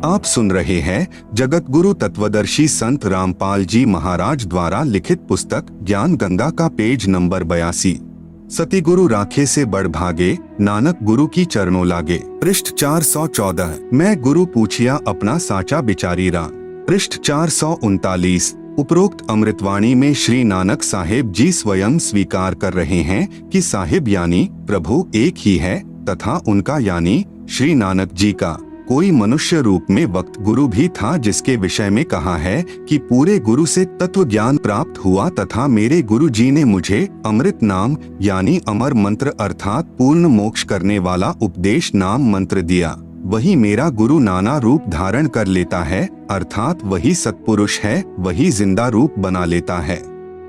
आप सुन रहे हैं जगत गुरु तत्वदर्शी संत रामपाल जी महाराज द्वारा लिखित पुस्तक ज्ञान गंगा का पेज नंबर 82। सतिगुरु राखे से बढ़ भागे, नानक गुरु की चरणों लागे। पृष्ठ 414। मैं गुरु पूछिया अपना साचा बिचारीरा। पृष्ठ 439। उपरोक्त अमृतवाणी में श्री नानक साहेब जी स्वयं स्वीकार कर रहे हैं कि साहिब यानी प्रभु एक ही है तथा उनका यानी श्री नानक जी का कोई मनुष्य रूप में वक्त गुरु भी था, जिसके विषय में कहा है कि पूरे गुरु से तत्व ज्ञान प्राप्त हुआ तथा मेरे गुरु जी ने मुझे अमृत नाम यानी अमर मंत्र अर्थात पूर्ण मोक्ष करने वाला उपदेश नाम मंत्र दिया। वही मेरा गुरु नाना रूप धारण कर लेता है, अर्थात वही सत्पुरुष है, वही जिंदा रूप बना लेता है।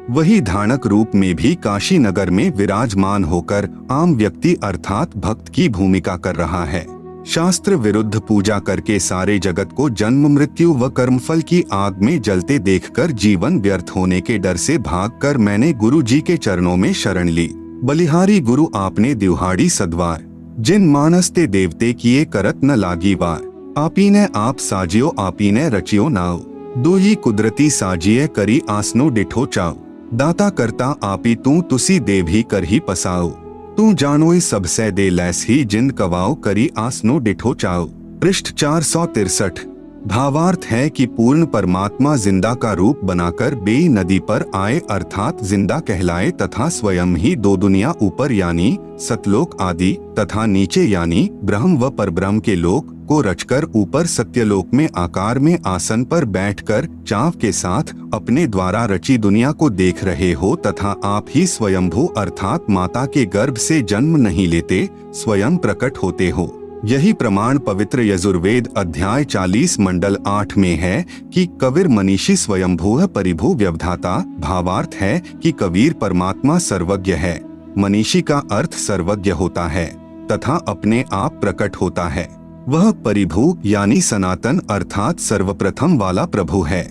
वही धानक रूप में भी काशी नगर में विराजमान होकर आम व्यक्ति अर्थात भक्त की भूमिका कर रहा है। शास्त्र विरुद्ध पूजा करके सारे जगत को जन्म मृत्यु व कर्मफल की आग में जलते देखकर जीवन व्यर्थ होने के डर से भागकर मैंने गुरु जी के चरणों में शरण ली। बलिहारी गुरु आपने दिहाड़ी सदवार, जिन मानस ते देवते किए करत न लागी वार। आपीने आप साजियो आपीने रचियो नाव, दुही कुदरती साजिए करी आसनो डिठो चाव। दाता करता आपी तू तुसी देव ही कर ही पसाओ, तू जानोई सबसे दे लैस ही जिन कवाओ करी आसनो डिठो चाओ। पृष्ठ 463। भावार्थ है कि पूर्ण परमात्मा जिंदा का रूप बनाकर बेई नदी पर आए अर्थात जिंदा कहलाए तथा स्वयं ही दो दुनिया ऊपर यानी सतलोक आदि तथा नीचे यानी ब्रह्म व परब्रह्म के लोक को रचकर ऊपर सत्यलोक में आकार में आसन पर बैठकर चाव के साथ अपने द्वारा रची दुनिया को देख रहे हो तथा आप ही स्वयंभू अर्थात माता के गर्भ से जन्म नहीं लेते, स्वयं प्रकट होते हो। यही प्रमाण पवित्र यजुर्वेद अध्याय 40 मंडल 8 में है कि कबीर मनीषी स्वयंभू परिभू व्यवधाता। भावार्थ है कि कबीर परमात्मा सर्वज्ञ है। मनीषी का अर्थ सर्वज्ञ होता है तथा अपने आप प्रकट होता है। वह परिभू यानी सनातन अर्थात सर्वप्रथम वाला प्रभु है।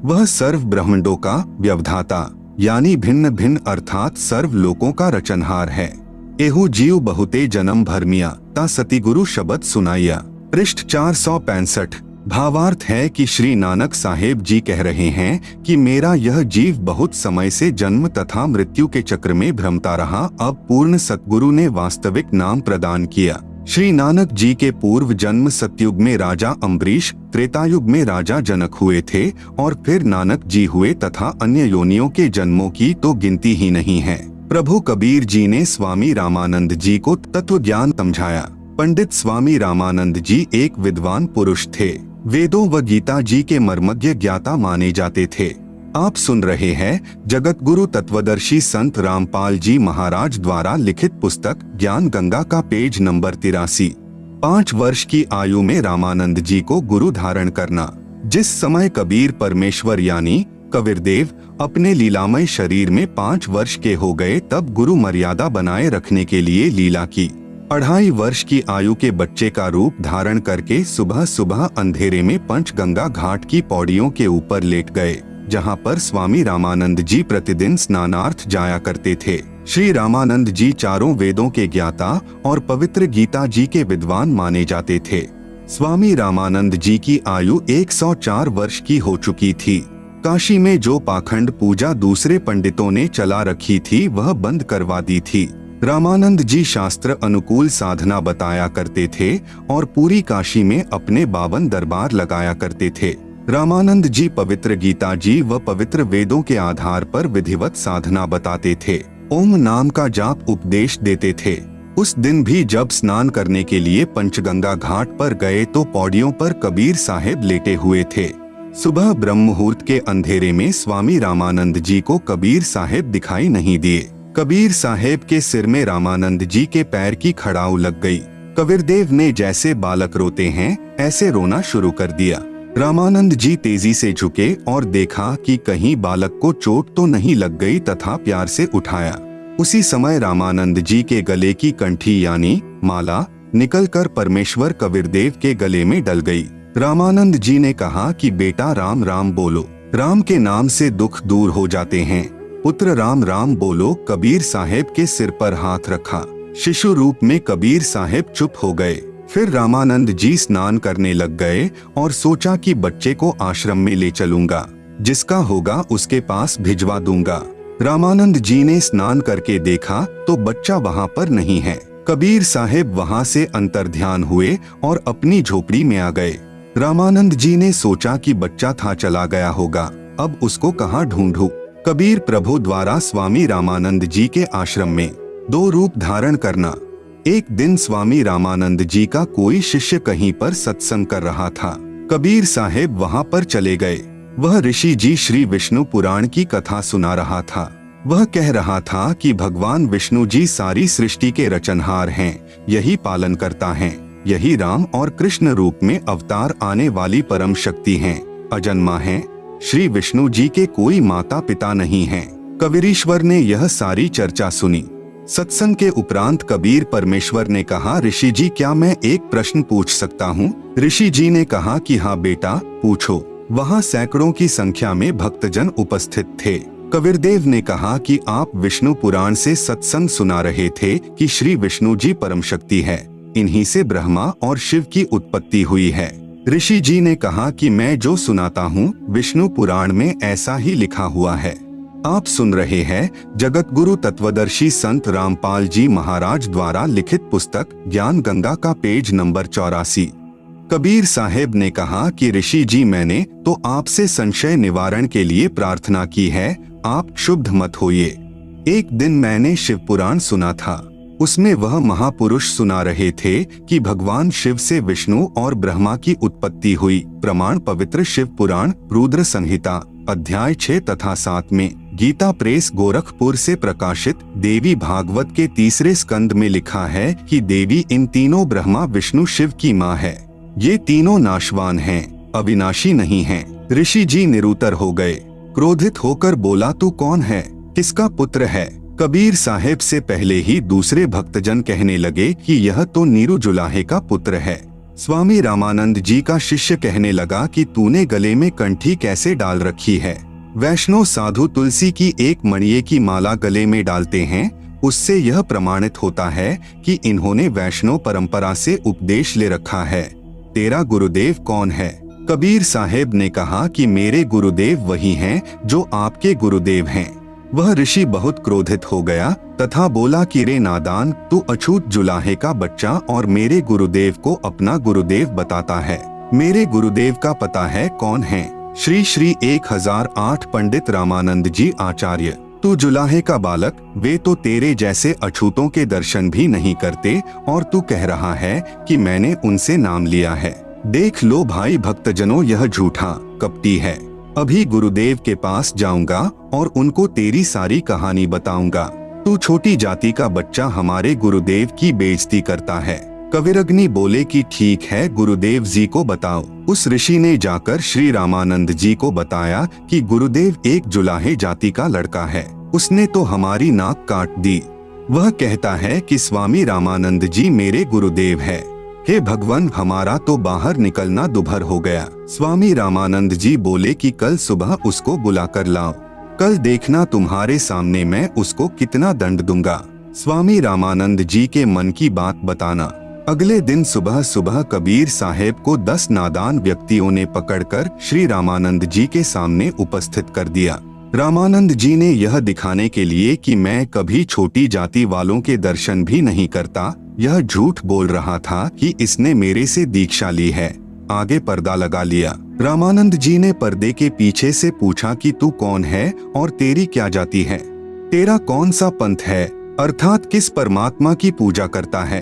वह सर्व ब्रह्मांडों का व्यवधाता यानी भिन्न भिन्न अर्थात सर्व लोकों का रचनहार है। एहू जीव बहुते जन्म भरमिया ता सतिगुरु शब्द सुनाइया। पृष्ठ 465। भावार्थ है कि श्री नानक साहेब जी कह रहे हैं कि मेरा यह जीव बहुत समय से जन्म तथा मृत्यु के चक्र में भ्रमता रहा, अब पूर्ण सतगुरु ने वास्तविक नाम प्रदान किया। श्री नानक जी के पूर्व जन्म सतयुग में राजा अम्बरीश, त्रेतायुग में राजा जनक हुए थे और फिर नानक जी हुए तथा अन्य योनियों के जन्मों की तो गिनती ही नहीं है। प्रभु कबीर जी ने स्वामी रामानंद जी को तत्व ज्ञान समझाया। पंडित स्वामी रामानंद जी एक विद्वान पुरुष थे। वेदों व गीता जी के मर्मज्ञ ज्ञाता माने जाते थे। आप सुन रहे हैं जगत गुरु तत्वदर्शी संत रामपाल जी महाराज द्वारा लिखित पुस्तक ज्ञान गंगा का पेज नंबर 83। 5 वर्ष की आयु में रामानंद जी को गुरु धारण करना। जिस समय कबीर परमेश्वर यानी कबीरदेव अपने लीलामय शरीर में 5 वर्ष के हो गए, तब गुरु मर्यादा बनाए रखने के लिए लीला की। 2.5 वर्ष की आयु के बच्चे का रूप धारण करके सुबह सुबह अंधेरे में पंचगंगा घाट की पौड़ियों के ऊपर लेट गए, जहां पर स्वामी रामानंद जी प्रतिदिन स्नानार्थ जाया करते थे। श्री रामानंद जी चारों वेदों के ज्ञाता और पवित्र गीता जी के विद्वान माने जाते थे। स्वामी रामानंद जी की आयु 104 वर्ष की हो चुकी थी। काशी में जो पाखंड पूजा दूसरे पंडितों ने चला रखी थी वह बंद करवा दी थी। रामानंद जी शास्त्र अनुकूल साधना बताया करते थे और पूरी काशी में अपने 52 दरबार लगाया करते थे। रामानंद जी पवित्र गीता जी व पवित्र वेदों के आधार पर विधिवत साधना बताते थे। ओम नाम का जाप उपदेश देते थे। उस दिन भी जब स्नान करने के लिए पंचगंगा घाट पर गए तो पौड़ियों पर कबीर साहेब लेटे हुए थे। सुबह ब्रह्म मुहूर्त के अंधेरे में स्वामी रामानंद जी को कबीर साहेब दिखाई नहीं दिए। कबीर साहेब के सिर में रामानंद जी के पैर की खड़ाऊ लग गई। कबीरदेव ने जैसे बालक रोते हैं ऐसे रोना शुरू कर दिया। रामानंद जी तेजी से झुके और देखा कि कहीं बालक को चोट तो नहीं लग गई तथा प्यार से उठाया। उसी समय रामानंद जी के गले की कंठी यानी माला निकलकर परमेश्वर कबीरदेव के गले में डल गई। रामानंद जी ने कहा कि बेटा राम राम बोलो, राम के नाम से दुख दूर हो जाते हैं। पुत्र राम राम बोलो। कबीर साहेब के सिर पर हाथ रखा। शिशु रूप में कबीर साहेब चुप हो गए। फिर रामानंद जी स्नान करने लग गए और सोचा कि बच्चे को आश्रम में ले चलूंगा, जिसका होगा उसके पास भिजवा दूंगा। रामानंद जी ने स्नान करके देखा तो बच्चा वहाँ पर नहीं है। कबीर साहेब वहाँ से अंतर्ध्यान हुए और अपनी झोपड़ी में आ गए। रामानंद जी ने सोचा कि बच्चा था चला गया होगा, अब उसको कहाँ ढूंढूं। कबीर प्रभु द्वारा स्वामी रामानंद जी के आश्रम में 2 रूप धारण करना। एक दिन स्वामी रामानंद जी का कोई शिष्य कहीं पर सत्संग कर रहा था। कबीर साहेब वहाँ पर चले गए। वह ऋषि जी श्री विष्णु पुराण की कथा सुना रहा था। वह कह रहा था कि भगवान विष्णु जी सारी सृष्टि के रचनहार हैं, यही पालन करता है, यही राम और कृष्ण रूप में अवतार आने वाली परम शक्ति हैं, अजन्मा हैं। श्री विष्णु जी के कोई माता पिता नहीं हैं। कबीरेश्वर ने यह सारी चर्चा सुनी। सत्संग के उपरांत कबीर परमेश्वर ने कहा, ऋषि जी क्या मैं एक प्रश्न पूछ सकता हूँ? ऋषि जी ने कहा कि हाँ बेटा पूछो। वहाँ सैकड़ों की संख्या में भक्तजन उपस्थित थे। कबीरदेव ने कहा कि आप विष्णु पुराण से सत्संग सुना रहे थे कि श्री विष्णु जी परम शक्ति है, इन्हीं से ब्रह्मा और शिव की उत्पत्ति हुई है। ऋषि जी ने कहा कि मैं जो सुनाता हूँ विष्णु पुराण में ऐसा ही लिखा हुआ है। आप सुन रहे हैं जगत गुरु तत्वदर्शी संत रामपाल जी महाराज द्वारा लिखित पुस्तक ज्ञान गंगा का पेज नंबर 84। कबीर साहेब ने कहा कि ऋषि जी मैंने तो आपसे संशय निवारण के लिए प्रार्थना की है, आप क्षुब्ध मत होइए। एक दिन मैंने शिव पुराण सुना था। उसमें वह महापुरुष सुना रहे थे कि भगवान शिव से विष्णु और ब्रह्मा की उत्पत्ति हुई। प्रमाण पवित्र शिव पुराण रुद्र संहिता अध्याय 6 तथा 7 में, गीता प्रेस गोरखपुर से प्रकाशित देवी भागवत के 3 स्कंद में लिखा है कि देवी इन तीनों ब्रह्मा विष्णु शिव की माँ है। ये तीनों नाशवान हैं, अविनाशी नहीं हैं। ऋषि जी निरुत्तर हो गए। क्रोधित होकर बोला, तू कौन है, किसका पुत्र है? कबीर साहेब से पहले ही दूसरे भक्तजन कहने लगे कि यह तो नीरू जुलाहे का पुत्र है। स्वामी रामानंद जी का शिष्य कहने लगा कि तूने गले में कंठी कैसे डाल रखी है? वैष्णव साधु तुलसी की एक मणिये की माला गले में डालते हैं, उससे यह प्रमाणित होता है कि इन्होंने वैष्णव परंपरा से उपदेश ले रखा है। तेरा गुरुदेव कौन है? कबीर साहेब ने कहा कि मेरे गुरुदेव वही हैं जो आपके गुरुदेव हैं। वह ऋषि बहुत क्रोधित हो गया तथा बोला कि रे नादान, तू अछूत जुलाहे का बच्चा और मेरे गुरुदेव को अपना गुरुदेव बताता है। मेरे गुरुदेव का पता है कौन है? श्री श्री 1008 पंडित रामानंद जी आचार्य। तू जुलाहे का बालक, वे तो तेरे जैसे अछूतों के दर्शन भी नहीं करते और तू कह रहा है कि मैंने उनसे नाम लिया है। देख लो भाई भक्तजनों, यह झूठा कपटी है। अभी गुरुदेव के पास जाऊंगा और उनको तेरी सारी कहानी बताऊंगा। तू छोटी जाति का बच्चा हमारे गुरुदेव की बेइज्जती करता है। कविरग्नि बोले कि ठीक है, गुरुदेव जी को बताओ। उस ऋषि ने जाकर श्री रामानंद जी को बताया कि गुरुदेव एक जुलाहे जाति का लड़का है, उसने तो हमारी नाक काट दी। वह कहता है कि स्वामी रामानंद जी मेरे गुरुदेव है। हे भगवान, हमारा तो बाहर निकलना दुभर हो गया। स्वामी रामानंद जी बोले कि कल सुबह उसको बुला कर लाओ, कल देखना तुम्हारे सामने मैं उसको कितना दंड दूंगा। स्वामी रामानंद जी के मन की बात बताना। अगले दिन सुबह सुबह कबीर साहेब को 10 नादान व्यक्तियों ने पकड़कर श्री रामानंद जी के सामने उपस्थित कर दिया। रामानंद जी ने यह दिखाने के लिए कि मैं कभी छोटी जाति वालों के दर्शन भी नहीं करता, यह झूठ बोल रहा था कि इसने मेरे से दीक्षा ली है, आगे पर्दा लगा लिया। रामानंद जी ने पर्दे के पीछे से पूछा कि तू कौन है और तेरी क्या जाति है, तेरा कौन सा पंथ है, अर्थात किस परमात्मा की पूजा करता है।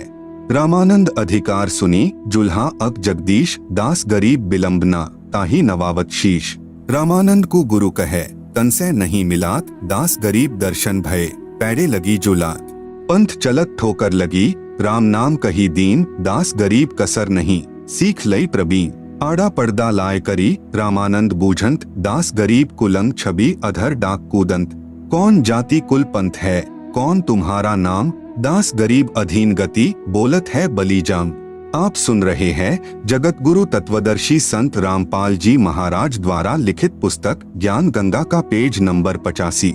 रामानंद अधिकार सुनी, जुल्हा अक जगदीश दास गरीब बिलंबना ताही नवावत शीश। रामानंद को गुरु कहे तन से नहीं मिलात, दास गरीब दर्शन भय पैड़े लगी जुलात। पंथ चलत ठोकर लगी, राम नाम कही दीन, दास गरीब कसर नहीं सीख लई प्रबीन। आड़ा पर्दा लाए करी, रामानंद बूझंत, दास गरीब कुलंग छवि अधर डाक कूदंत। कौन जाति कुल पंथ है, कौन तुम्हारा नाम, दास गरीब अधीन गति बोलत है बलीजाम। आप सुन रहे हैं जगत गुरु तत्वदर्शी संत रामपाल जी महाराज द्वारा लिखित पुस्तक ज्ञान गंगा का पेज नंबर 85।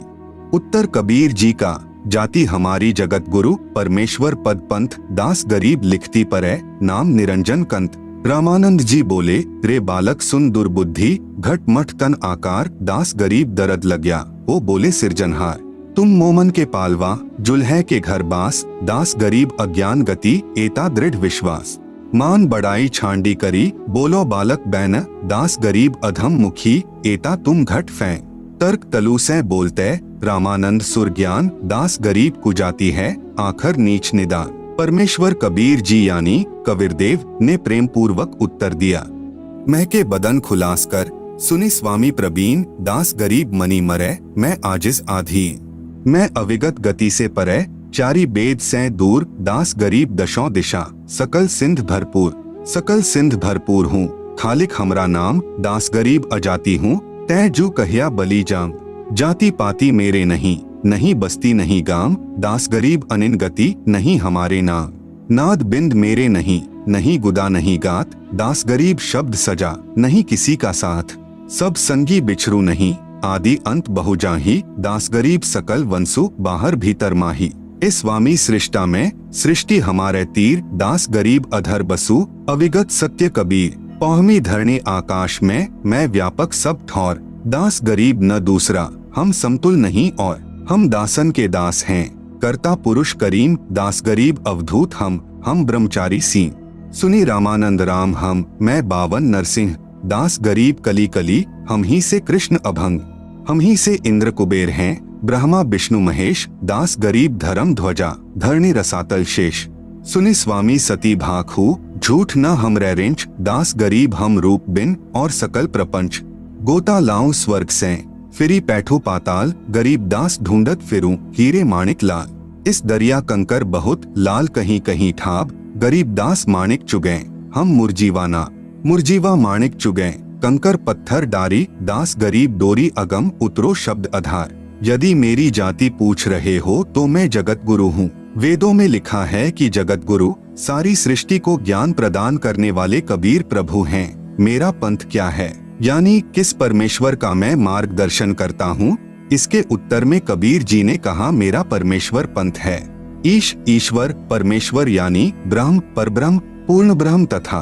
उत्तर कबीर जी का जाति हमारी जगत गुरु परमेश्वर पद पंथ दास गरीब लिखती पर है नाम निरंजन कंत। रामानंद जी बोले, रे बालक सुन दुर्बुद्धि घट मठ तन आकार दास गरीब दर्द लग्या। वो बोले सिरजनहार तुम मोमन के पालवा जुल्हे के घर बास दास गरीब अज्ञान गति एता दृढ़ विश्वास। मान बड़ाई छांडी करी बोलो बालक बैन दास गरीब अधम मुखी एता तुम घट फैं। तर्क तलु से बोलते रामानंद सुर ज्ञान दास गरीब कुजाती है आखर नीच निदान। परमेश्वर कबीर जी यानी कबीरदेव ने प्रेम पूर्वक उत्तर दिया। महके बदन खुलास कर सुनी स्वामी प्रवीण दास गरीब मनी मरे मैं आजिज आधी। मैं अविगत गति से परे चारी बेद से दूर दास गरीब दशों दिशा सकल सिंध भरपूर हूँ खालिक हमरा नाम दास गरीब अजाति हूँ तै जू कहिया बली जाम। जाति पाति मेरे नहीं बस्ती नहीं गाम दास गरीब अनिन गति नहीं हमारे नाम। नाद बिंद मेरे नहीं गुदा नहीं गात दास गरीब शब्द सजा नहीं किसी का साथ। सब संगी बिछरू नहीं आदि अंत बहुजाही दास गरीब सकल वंसु बाहर भीतर माही। इस स्वामी सृष्टा में सृष्टि हमारे तीर दास गरीब अधर बसु अविगत सत्य कबीर। पौहमी धरणी आकाश में मैं व्यापक सब ठौर दास गरीब न दूसरा हम समतुल नहीं और। हम दासन के दास हैं कर्ता पुरुष करीम दास गरीब अवधूत हम ब्रह्मचारी सी। सुनी रामानंद राम हम मैं बावन नरसिंह दास गरीब कली कली हम ही से कृष्ण अभंग। हम ही से इंद्र कुबेर हैं ब्रह्मा विष्णु महेश दास गरीब धर्म ध्वजा धरणी रसातल शेष। सुनी स्वामी सती भाखू झूठ न हम रेंच दास गरीब हम रूप बिन और सकल प्रपंच। गोता लाऊं स्वर्ग से फिरी पैठू पाताल गरीब दास ढूंढत फिरूं हीरे माणिक लाल। इस दरिया कंकर बहुत लाल कहीं कहीं ठाब गरीब दास माणिक चुगे हम मुरजीवा माणिक चुगे कंकर पत्थर डारी दास गरीब डोरी अगम उतरो शब्द आधार। यदि मेरी जाति पूछ रहे हो तो मैं जगत गुरु हूँ। वेदों में लिखा है कि जगत गुरु सारी सृष्टि को ज्ञान प्रदान करने वाले कबीर प्रभु हैं। मेरा पंथ क्या है यानी किस परमेश्वर का मैं मार्गदर्शन करता हूँ। इसके उत्तर में कबीर जी ने कहा मेरा परमेश्वर पंथ है। ईश्वर परमेश्वर यानी ब्रह्म परब्रह्म पूर्ण ब्रह्म तथा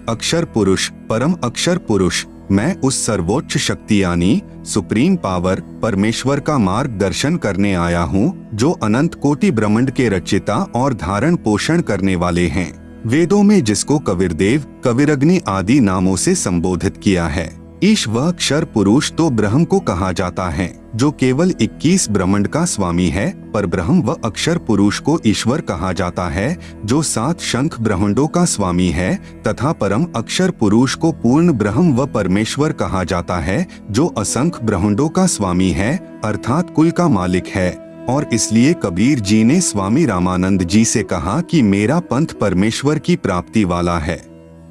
अक्षर पुरुष परम अक्षर पुरुष। मैं उस सर्वोच्च शक्ति यानी सुप्रीम पावर परमेश्वर का मार्गदर्शन करने आया हूँ जो अनंत कोटि ब्रह्मांड के रचयिता और धारण पोषण करने वाले हैं। वेदों में जिसको कबीरदेव कबीरअग्नि आदि नामों से संबोधित किया है। ईश व अक्षर पुरुष तो ब्रह्म को कहा जाता है जो केवल 21 ब्रह्मांड का स्वामी है। पर ब्रह्म व अक्षर पुरुष को ईश्वर कहा जाता है जो 7 शंख ब्रह्मांडों का स्वामी है तथा परम अक्षर पुरुष को पूर्ण ब्रह्म व परमेश्वर कहा जाता है जो असंख्य ब्रह्मांडों का स्वामी है अर्थात कुल का मालिक है। और इसलिए कबीर जी ने स्वामी रामानंद जी से कहा कि मेरा पंथ परमेश्वर की प्राप्ति वाला है।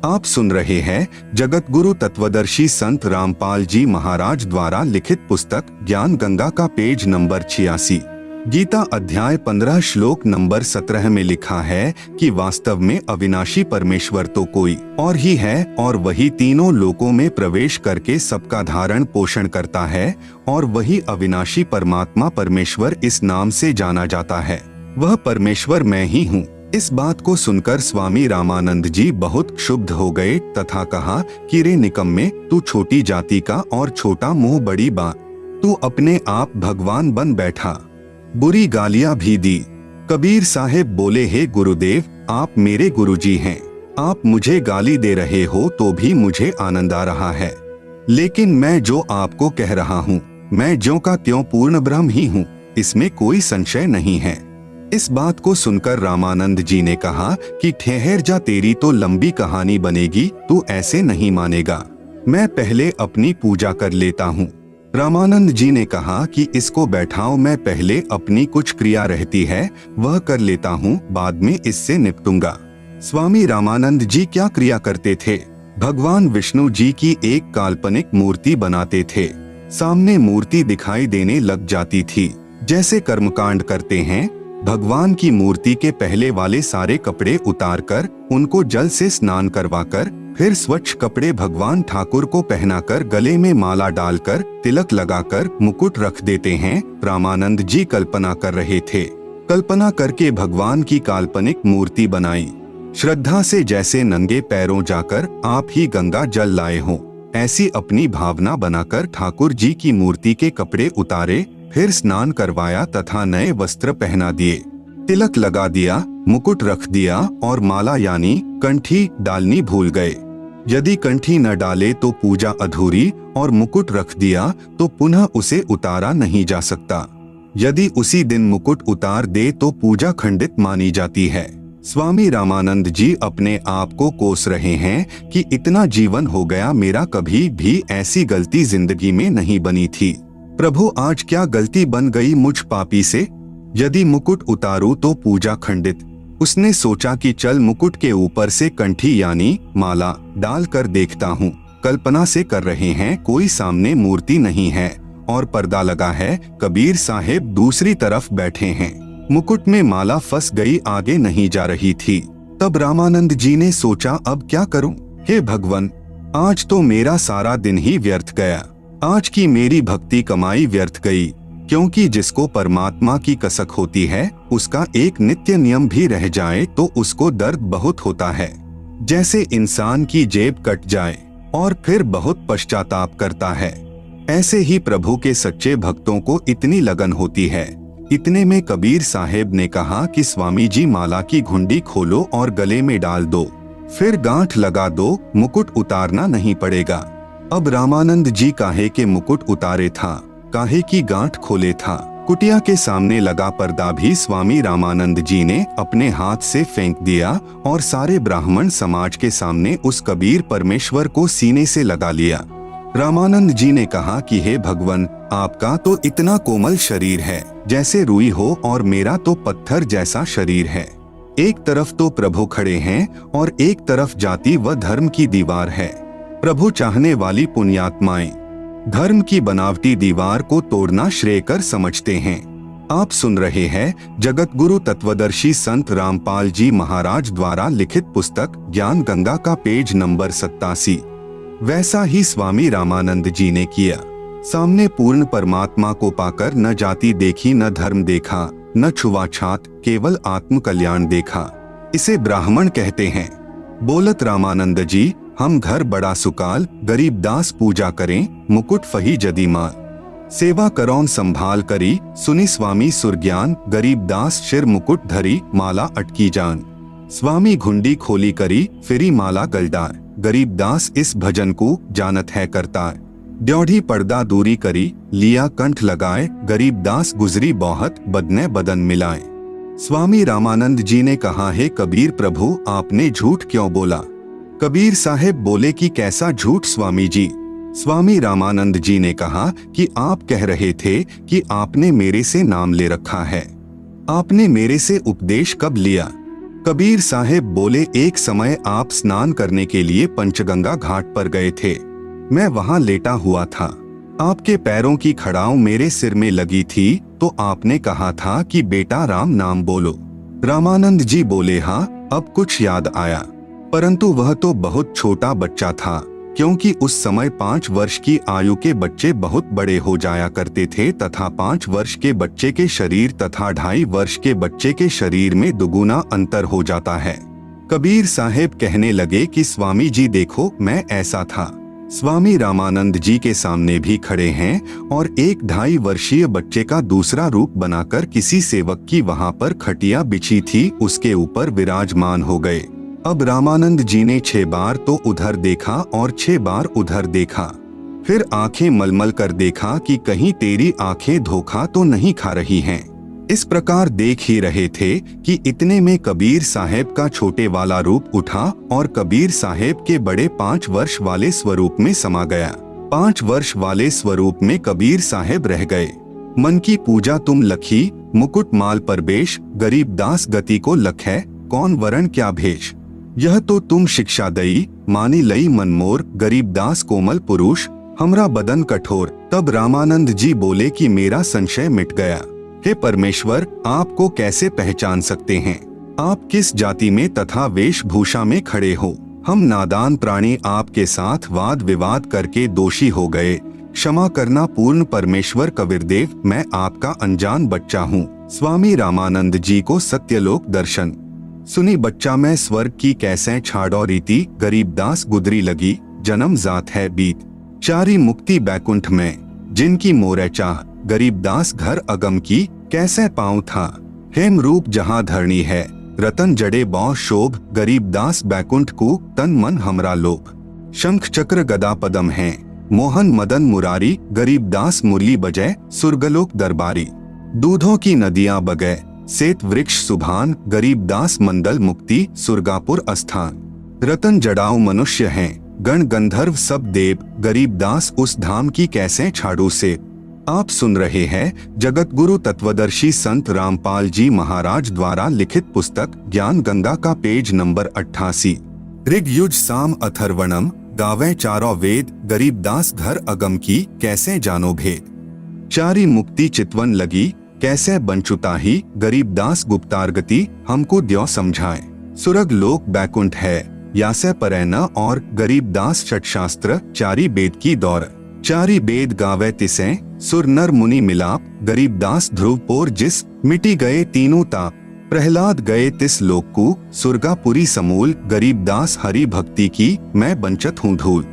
आप सुन रहे हैं जगत गुरु तत्वदर्शी संत रामपाल जी महाराज द्वारा लिखित पुस्तक ज्ञान गंगा का पेज नंबर 86। गीता अध्याय 15 श्लोक नंबर 17 में लिखा है कि वास्तव में अविनाशी परमेश्वर तो कोई और ही है और वही तीनों लोकों में प्रवेश करके सबका धारण पोषण करता है और वही अविनाशी परमात्मा परमेश्वर इस नाम से जाना जाता है। वह परमेश्वर मैं ही हूँ। इस बात को सुनकर स्वामी रामानंद जी बहुत क्षुब्ध हो गए तथा कहा कि रे निकम्मे तू छोटी जाति का और छोटा मुंह बड़ी बात, तू अपने आप भगवान बन बैठा। बुरी गालियां भी दी। कबीर साहेब बोले हे गुरुदेव आप मेरे गुरुजी हैं, आप मुझे गाली दे रहे हो तो भी मुझे आनंद आ रहा है, लेकिन मैं जो आपको कह रहा हूँ मैं ज्यों का त्यों पूर्ण ब्रह्म ही हूँ, इसमें कोई संशय नहीं है। इस बात को सुनकर रामानंद जी ने कहा कि ठहर जा, तेरी तो लंबी कहानी बनेगी, तू ऐसे नहीं मानेगा, मैं पहले अपनी पूजा कर लेता हूँ। रामानंद जी ने कहा कि इसको बैठाओ, मैं पहले अपनी कुछ क्रिया रहती है वह कर लेता हूँ, बाद में इससे निपटूंगा। स्वामी रामानंद जी क्या क्रिया करते थे? भगवान विष्णु जी की एक काल्पनिक मूर्ति बनाते थे। सामने मूर्ति दिखाई देने लग जाती थी। जैसे कर्मकांड करते हैं, भगवान की मूर्ति के पहले वाले सारे कपड़े उतारकर उनको जल से स्नान करवाकर फिर स्वच्छ कपड़े भगवान ठाकुर को पहनाकर गले में माला डालकर तिलक लगाकर मुकुट रख देते हैं। रामानंद जी कल्पना कर रहे थे। कल्पना करके भगवान की काल्पनिक मूर्ति बनाई। श्रद्धा से जैसे नंगे पैरों जाकर आप ही गंगा जल लाए हों, ऐसी अपनी भावना बनाकर ठाकुर जी की मूर्ति के कपड़े उतारे, फिर स्नान करवाया तथा नए वस्त्र पहना दिए, तिलक लगा दिया, मुकुट रख दिया और माला यानी कंठी डालनी भूल गए। यदि कंठी न डाले तो पूजा अधूरी और मुकुट रख दिया तो पुनः उसे उतारा नहीं जा सकता। यदि उसी दिन मुकुट उतार दे तो पूजा खंडित मानी जाती है। स्वामी रामानंद जी अपने आप को कोस रहे हैं कि इतना जीवन हो गया, मेरा कभी भी ऐसी गलती जिंदगी में नहीं बनी थी। प्रभु आज क्या गलती बन गई मुझ पापी से? यदि मुकुट उतारूं तो पूजा खंडित। उसने सोचा कि चल मुकुट के ऊपर से कंठी यानी माला डाल कर देखता हूँ। कल्पना से कर रहे हैं, कोई सामने मूर्ति नहीं है और पर्दा लगा है। कबीर साहेब दूसरी तरफ बैठे हैं। मुकुट में माला फंस गई, आगे नहीं जा रही थी। तब रामानंद जी ने सोचा, अब क्या करूं? हे भगवान, आज तो मेरा सारा दिन ही व्यर्थ गया। आज की मेरी भक्ति कमाई व्यर्थ गई, क्योंकि जिसको परमात्मा की कसक होती है उसका एक नित्य नियम भी रह जाए तो उसको दर्द बहुत होता है। जैसे इंसान की जेब कट जाए और फिर बहुत पश्चाताप करता है, ऐसे ही प्रभु के सच्चे भक्तों को इतनी लगन होती है। इतने में कबीर साहेब ने कहा कि स्वामी जी माला की घुंडी खोलो और गले में डाल दो, फिर गांठ लगा दो, मुकुट उतारना नहीं पड़ेगा। अब रामानंद जी काहे के मुकुट उतारे था, काहे की गांठ खोले था। कुटिया के सामने लगा पर्दा भी स्वामी रामानंद जी ने अपने हाथ से फेंक दिया और सारे ब्राह्मण समाज के सामने उस कबीर परमेश्वर को सीने से लगा लिया। रामानंद जी ने कहा कि हे भगवान, आपका तो इतना कोमल शरीर है जैसे रुई हो और मेरा तो पत्थर जैसा शरीर है। एक तरफ तो प्रभु खड़े हैं और एक तरफ जाति व धर्म की दीवार है। प्रभु चाहने वाली पुण्यात्माएं धर्म की बनावटी दीवार को तोड़ना श्रेयकर समझते हैं। आप सुन रहे हैं जगत गुरु तत्वदर्शी संत रामपाल जी महाराज द्वारा लिखित पुस्तक ज्ञान गंगा का पेज नंबर 87। वैसा ही स्वामी रामानंद जी ने किया। सामने पूर्ण परमात्मा को पाकर न जाति देखी, न धर्म देखा, न छुआछात, केवल आत्म कल्याण देखा। इसे ब्राह्मण कहते हैं। बोलत रामानंद जी, हम घर बड़ा सुकाल, गरीब दास पूजा करें, मुकुट फही जदी माल। सेवा करौन संभाल करी, सुनी स्वामी सुरज्ञान, गरीब दास शिर मुकुट धरी, माला अटकी जान। स्वामी घुंडी खोली करी, फिरी माला गलडार, गरीब दास इस भजन को जानत है करतार। ड्योढ़ी पर्दा दूरी करी, लिया कंठ लगाए, गरीब दास गुजरी बहुत, बदने बदन मिलाए। स्वामी रामानंद जी ने कहा, हे कबीर प्रभु, आपने झूठ क्यों बोला? कबीर साहेब बोले कि कैसा झूठ स्वामी जी? स्वामी रामानंद जी ने कहा कि आप कह रहे थे कि आपने मेरे से नाम ले रखा है। आपने मेरे से उपदेश कब लिया? कबीर साहेब बोले, एक समय आप स्नान करने के लिए पंचगंगा घाट पर गए थे। मैं वहां लेटा हुआ था। आपके पैरों की खड़ाऊ मेरे सिर में लगी थी तो आपने कहा था कि बेटा राम नाम बोलो। रामानंद जी बोले, हाँ, अब कुछ याद आया, परंतु वह तो बहुत छोटा बच्चा था, क्योंकि उस समय 5 वर्ष की आयु के बच्चे बहुत बड़े हो जाया करते थे तथा 5 वर्ष के बच्चे के शरीर तथा 2.5 वर्ष के बच्चे के शरीर में दुगुना अंतर हो जाता है। कबीर साहेब कहने लगे कि स्वामी जी देखो, मैं ऐसा था। स्वामी रामानंद जी के सामने भी खड़े हैं और एक 2.5 वर्षीय बच्चे का दूसरा रूप बनाकर किसी सेवक की वहां पर खटिया बिछी थी उसके ऊपर विराजमान हो गए। अब रामानंद जी ने 6 बार तो उधर देखा और 6 बार उधर देखा, फिर आंखें मलमल कर देखा कि कहीं तेरी आंखें धोखा तो नहीं खा रही हैं। इस प्रकार देख ही रहे थे कि इतने में कबीर साहेब का छोटे वाला रूप उठा और कबीर साहेब के बड़े 5 वर्ष वाले स्वरूप में समा गया। 5 वर्ष वाले स्वरूप में कबीर साहेब रह गए। मन की पूजा तुम लखी, मुकुट माल पर बेश, गरीब दास गति को लख है, कौन वरण क्या भेष। यह तो तुम शिक्षा दई, मानी लई मनमोर, गरीब दास कोमल पुरुष, हमरा बदन कठोर। तब रामानंद जी बोले कि मेरा संशय मिट गया। हे परमेश्वर, आपको कैसे पहचान सकते हैं? आप किस जाति में तथा वेशभूषा में खड़े हो? हम नादान प्राणी आपके साथ वाद विवाद करके दोषी हो गए, क्षमा करना पूर्ण परमेश्वर कबीरदेव, मैं आपका अनजान बच्चा हूँ। स्वामी रामानंद जी को सत्यलोक दर्शन। सुनी बच्चा मैं स्वर्ग की कैसे छाड़ो रीति, गरीबदास गुदरी लगी, जन्म जात है बीत। चारी मुक्ति बैकुंठ में, जिनकी मोरे चाह, गरीबदास घर अगम की, कैसे पाऊं था। हेम रूप जहाँ धरणी है, रतन जड़े बौ शोभ, गरीबदास बैकुंठ को तन मन हमरा लोभ। शंख चक्र गदा पदम है, मोहन मदन मुरारी, गरीबदास मुरली बजय, सुरगलोक दरबारी। दूधों की नदियां बगै, सेत वृक्ष सुभान, गरीबदास मंडल मुक्ति, सुरगापुर अस्थान। रतन जड़ाऊ मनुष्य हैं, गण गंधर्व सब देव, गरीबदास उस धाम की कैसे छाड़ू से। आप सुन रहे हैं जगत गुरु तत्वदर्शी संत रामपाल जी महाराज द्वारा लिखित पुस्तक ज्ञान गंगा का पेज नंबर 88। ऋग युज साम अथर्वणम, गावे चारों वेद, गरीबदास घर अगम की, कैसे जानो भेद। चारी मुक्ति चितवन लगी, कैसे बंचुता ही, गरीबदास गुप्तारगति, हमको द्यो समझाए। सुरग लोक बैकुंठ है, यासे परै न और, गरीबदास षटशास्त्र चारी वेद की दौर। चारी वेद गावे तिसे, सुर नर मुनि मिलाप, गरीबदास ध्रुवपोर जिस, मिटी गए तीनों ताप। प्रहलाद गए तिस लोक को, सुरगापुरी समूल, गरीबदास हरि भक्ति की, मैं बंचत हूँ धूल।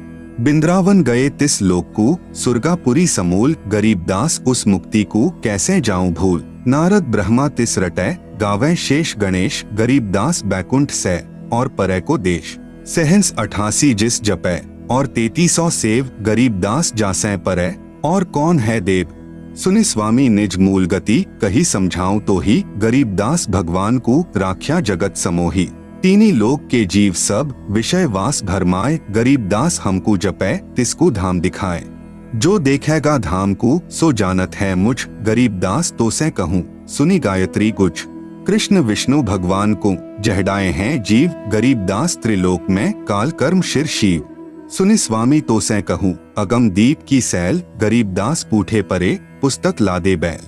बिंद्रावन गए तिस लोक को, सुरगापुरी समूल, गरीबदास उस मुक्ति को, कैसे जाऊं भूल। नारद ब्रह्मा तिस रटै, गावे शेष गणेश, गरीबदास बैकुंठ से, और परै को देश। सहंस 88 जिस जपै, और 3300 सेव, गरीबदास जासै परै, और कौन है देव। सुनि स्वामी निज मूल गति, कही समझाऊं तो ही, गरीबदास भगवान को, राख्या जगत समोही। तीनी लोक के जीव सब, विषय वास भरमाए, गरीबदास हमको जपै, तिसको धाम दिखाए। जो देखेगा धाम को, सो जानत है मुझ, गरीबदास तो से कहूँ, सुनी गायत्री गुज। कृष्ण विष्णु भगवान को, जहडाए हैं जीव, गरीबदास त्रिलोक में, काल कर्म शिर शिव। सुनि स्वामी तो से कहूँ, अगम दीप की सैल, गरीबदास पूठे परे, पुस्तक लादे बैल।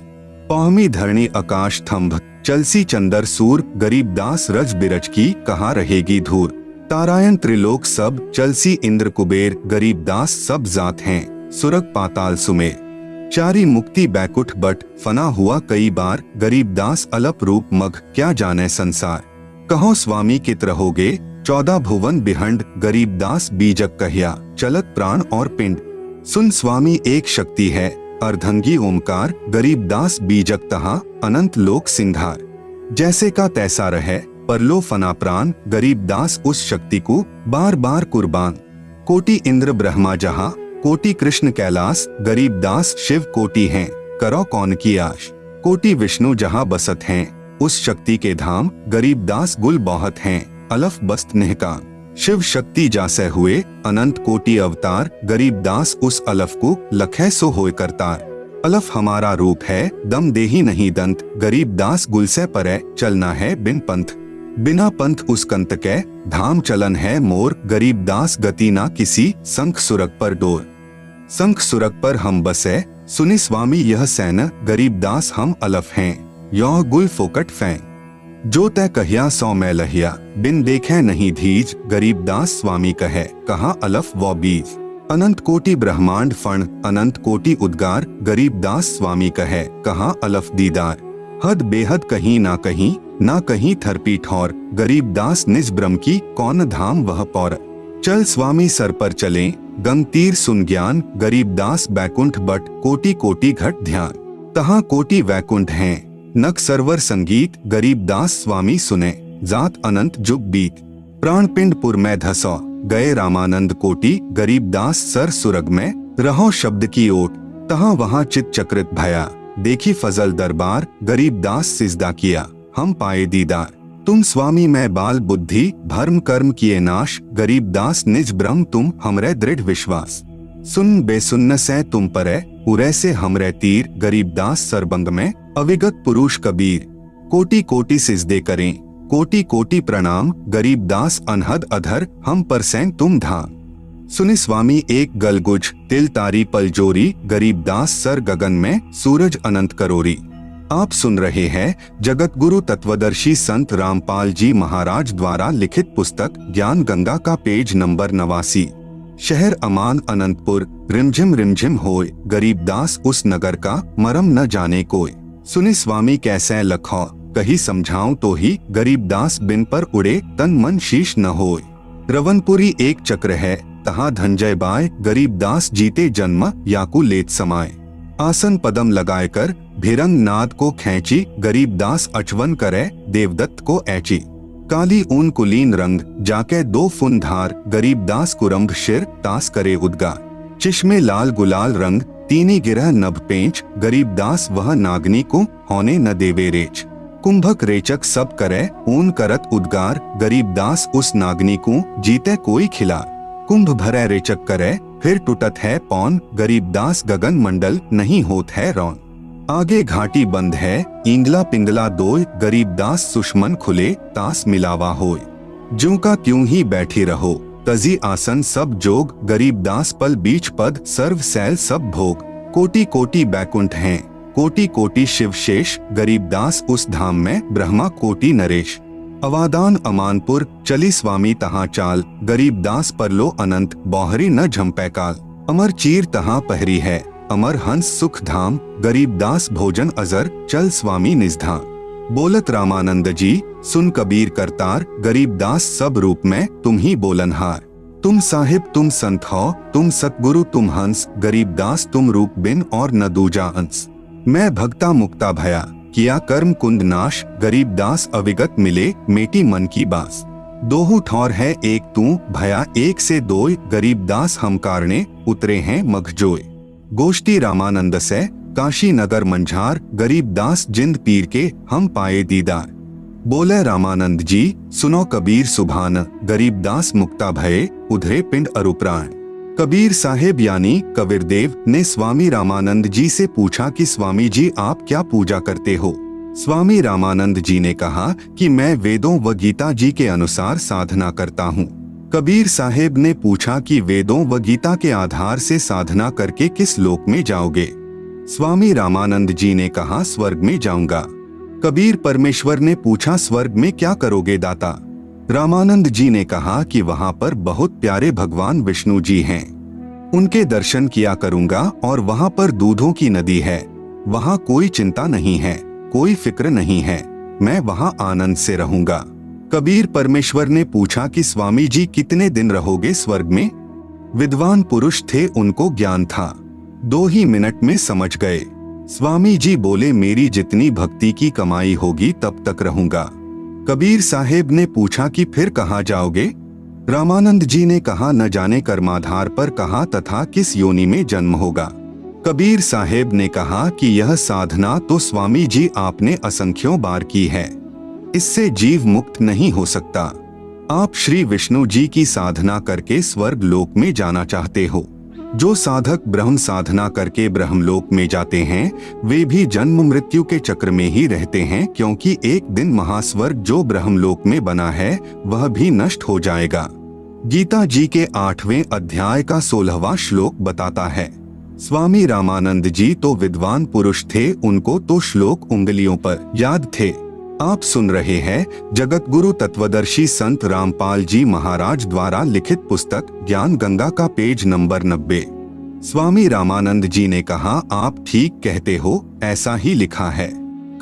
पौहमी धरणी आकाश थंभ, चलसी चंदर सूर, गरीबदास रज बिरज की, कहाँ रहेगी धूर। तारायण त्रिलोक सब, चलसी इंद्र कुबेर, गरीबदास सब जात हैं, सुरग पाताल सुमेर। चारी मुक्ति बैकुंठ बट, फना हुआ कई बार, गरीबदास अलप रूप मग, क्या जाने संसार। कहो स्वामी कित रहोगे, 14 भुवन बिहंड, गरीबदास बीजक कहिया, चलत प्राण और पिंड। सुन स्वामी एक शक्ति है, अर्धंगी ओमकार, गरीबदास बीजक तहा, अनंत लोक सिंघार। जैसे का तैसा रहे, परलो फना प्राण, गरीबदास उस शक्ति को, बार बार कुर्बान। कोटि इंद्र ब्रह्मा जहाँ, कोटि कृष्ण कैलाश, गरीबदास शिव कोटि हैं, करो कौन की आश। कोटि विष्णु जहाँ बसत हैं, उस शक्ति के धाम, गरीबदास गुल बहुत हैं, अलफ बस्त निहकाम। शिव शक्ति जासे हुए, अनंत कोटि अवतार, गरीबदास उस अलफ को, लखै सो होय करतार। अलफ हमारा रूप है, दम देही नहीं दंत, गरीबदास गुल से परै, चलना है बिन पंथ। बिना पंथ उस कंत के, धाम चलन है मोर, गरीबदास गति ना किसी, शंख सुरग पर डोर। शंख सुरग पर हम बसे, सुनि स्वामी यह सैन, गरीबदास हम अलफ हैं, यह गुल फोकट फैं। जो तय कहिया सौ मैं लहिया, बिन देखे नहीं धीज, गरीबदास स्वामी कहे, कहाँ अलफ वो बीज। अनंत कोटि ब्रह्मांड फण, अनंत कोटि उद्गार, गरीबदास स्वामी कहे, कहाँ अलफ दीदार। हद बेहद कहीं ना कहीं, ना कहीं थरपी ठौर, गरीबदास निज ब्रह्म की, कौन धाम वह पौर। चल स्वामी सर पर चले, गंग तीर सुन ज्ञान, गरीबदास बैकुंठ बट, कोटि कोटि घट ध्यान। तहाँ कोटि वैकुंठ हैं, नक सरवर संगीत, गरीबदास स्वामी सुने, जात अनंत जुग बीत। प्राण पिंडपुर में धसो, गए रामानंद कोटि, गरीबदास सर सुरग में, रहो शब्द की ओट। तहाँ वहाँ चित चक्रित भया, देखी फजल दरबार, गरीबदास सिजदा किया, हम पाए दीदार। तुम स्वामी मैं बाल बुद्धि, भर्म कर्म किए नाश, गरीबदास निज ब्रह्म तुम, हमरे दृढ़ विश्वास। सुन बेसुन्न से तुम परे, उरे से हमरे तीर, गरीबदास सरबंग में, अविगत पुरुष कबीर। कोटि कोटि सिजदे करें, कोटि कोटि प्रणाम, गरीबदास अनहद अधर, हम पर सैन तुम धाम। सुनि स्वामी एक गलगुज, तिल तारी पलजोरी, गरीबदास सर गगन में, सूरज अनंत करोरी। आप सुन रहे हैं जगत गुरु तत्वदर्शी संत रामपाल जी महाराज द्वारा लिखित पुस्तक ज्ञान गंगा का पेज नंबर 89। शहर अमान अनंतपुर, रिमझिम होय, गरीबदास उस नगर का मरम न जाने कोय। सुनि स्वामी कैसे लखो, कही समझाऊं तो ही, गरीबदास बिन पर उड़े तन मन शीश न होय। रवनपुरी एक चक्र है, तहाँ धनजय बाय, गरीबदास जीते जन्म याकू लेत समाये। आसन पदम लगाए कर भिरंग नाद को खैंची, गरीबदास अचवन करे देवदत्त को ऐची। काली ऊन कुलीन रंग जाके दो फुन धार, गरीबदास कुरंभ शिर तास करे उद्गार। चिश्मे लाल गुलाल रंग तीनी गिरह नभ पेंच, गरीबदास वह नागनी को होने न देवे रेच। कुंभक रेचक सब करे ऊन करत उद्गार, गरीबदास उस नागनी को जीते कोई खिलार। कुंभ भरे रेचक करे फिर टूटत है पौन, गरीबदास गगन मंडल नहीं होत है रौन। आगे घाटी बंद है इंगला पिंगला दोय, गरीबदास सुषमन खुले तास मिलावा होय। ज्यों का त्यों ही बैठी रहो तजी आसन सब जोग, गरीबदास पल बीच पद सर्व सैल सब भोग। कोटि कोटि बैकुंठ हैं कोटि कोटि शिव शेष, गरीबदास उस धाम में ब्रह्मा कोटि नरेश। अवादान अमानपुर चली स्वामी तहाँ चाल, गरीबदास परलो अनंत बौहरी न झम्पै काल। अमर चीर तहाँ पहरी है अमर हंस सुख धाम, गरीबदास भोजन अजर चल स्वामी निजधाम। बोलत रामानंद जी सुन कबीर करतार, गरीबदास सब रूप में तुम ही बोलनहार। तुम साहिब तुम संत हो तुम सतगुरु तुम हंस, गरीबदास तुम रूप बिन और न दूजा अंश। मैं भक्ता मुक्ता भया किया कर्म कुंद नाश, गरीबदास अविगत मिले मेटी मन की बास। दोहु ठौर है एक तू भया एक से दोय, गरीबदास हम कारणे उतरे हैं मखजोय। गोष्ठी रामानंद से काशी नगर मंझार, गरीबदास जिंद पीर के हम पाए दीदार। बोले रामानंद जी सुनो कबीर सुभान, गरीबदास मुक्ता भये उधरे पिंड अरुप्राण। कबीर साहेब यानी कबीरदेव ने स्वामी रामानंद जी से पूछा कि स्वामी जी आप क्या पूजा करते हो। स्वामी रामानंद जी ने कहा कि मैं वेदों व गीता जी के अनुसार साधना करता हूँ। कबीर साहेब ने पूछा कि वेदों व गीता के आधार से साधना करके किस लोक में जाओगे। स्वामी रामानंद जी ने कहा स्वर्ग में जाऊंगा। कबीर परमेश्वर ने पूछा स्वर्ग में क्या करोगे दाता। रामानंद जी ने कहा कि वहां पर बहुत प्यारे भगवान विष्णु जी हैं, उनके दर्शन किया करूंगा और वहां पर दूधों की नदी है, वहां कोई चिंता नहीं है, कोई फिक्र नहीं है, मैं वहां आनंद से रहूंगा। कबीर परमेश्वर ने पूछा कि स्वामी जी कितने दिन रहोगे स्वर्ग में। विद्वान पुरुष थे, उनको ज्ञान था, 2 ही मिनट में समझ गए। स्वामी जी बोले मेरी जितनी भक्ति की कमाई होगी तब तक रहूंगा। कबीर साहेब ने पूछा कि फिर कहाँ जाओगे। रामानंद जी ने कहा न जाने कर्माधार पर कहाँ तथा किस योनि में जन्म होगा। कबीर साहेब ने कहा कि यह साधना तो स्वामी जी आपने असंख्यों बार की है, इससे जीव मुक्त नहीं हो सकता। आप श्री विष्णु जी की साधना करके स्वर्ग लोक में जाना चाहते हो। जो साधक ब्रह्म साधना करके ब्रह्मलोक में जाते हैं वे भी जन्म मृत्यु के चक्र में ही रहते हैं, क्योंकि एक दिन महास्वर्ग जो ब्रह्मलोक में बना है वह भी नष्ट हो जाएगा। गीता जी के 8वें अध्याय का 16वां श्लोक बताता है। स्वामी रामानंद जी तो विद्वान पुरुष थे, उनको तो श्लोक उंगलियों पर याद थे। आप सुन रहे हैं जगत गुरु तत्वदर्शी संत रामपाल जी महाराज द्वारा लिखित पुस्तक ज्ञान गंगा का पेज नंबर 90। स्वामी रामानंद जी ने कहा आप ठीक कहते हो, ऐसा ही लिखा है।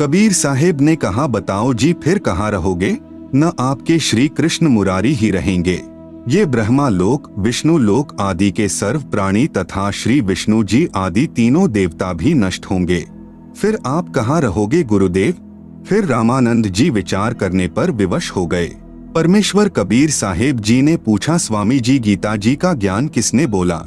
कबीर साहेब ने कहा बताओ जी फिर कहाँ रहोगे। न आपके श्री कृष्ण मुरारी ही रहेंगे, ये ब्रह्मा लोक विष्णु लोक आदि के सर्व प्राणी तथा श्री विष्णु जी आदि तीनों देवता भी नष्ट होंगे, फिर आप कहाँ रहोगे गुरुदेव। फिर रामानंद जी विचार करने पर विवश हो गए। परमेश्वर कबीर साहेब जी ने पूछा स्वामी जी गीता जी का ज्ञान किसने बोला।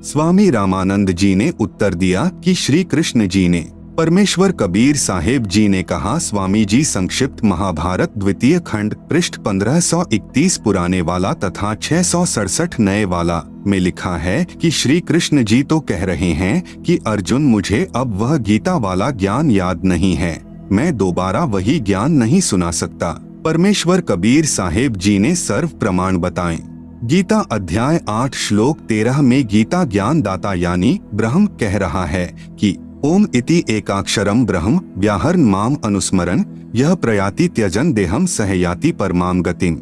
स्वामी रामानंद जी ने उत्तर दिया कि श्री कृष्ण जी ने। परमेश्वर कबीर साहेब जी ने कहा स्वामी जी संक्षिप्त महाभारत द्वितीय खंड पृष्ठ 1531 पुराने वाला तथा 667 नए वाला में लिखा है कि श्री कृष्ण जी तो कह रहे हैं कि अर्जुन मुझे अब वह गीता वाला ज्ञान याद नहीं है, मैं दोबारा वही ज्ञान नहीं सुना सकता। परमेश्वर कबीर साहेब जी ने सर्व प्रमाण बताएं। गीता अध्याय 8 श्लोक 13 में गीता ज्ञान दाता यानी ब्रह्म कह रहा है कि ओम इति एकाक्षरम ब्रह्म व्याहरण माम अनुस्मरण यह प्रयाति त्यजन देहम सहयाति परमाम गतिम।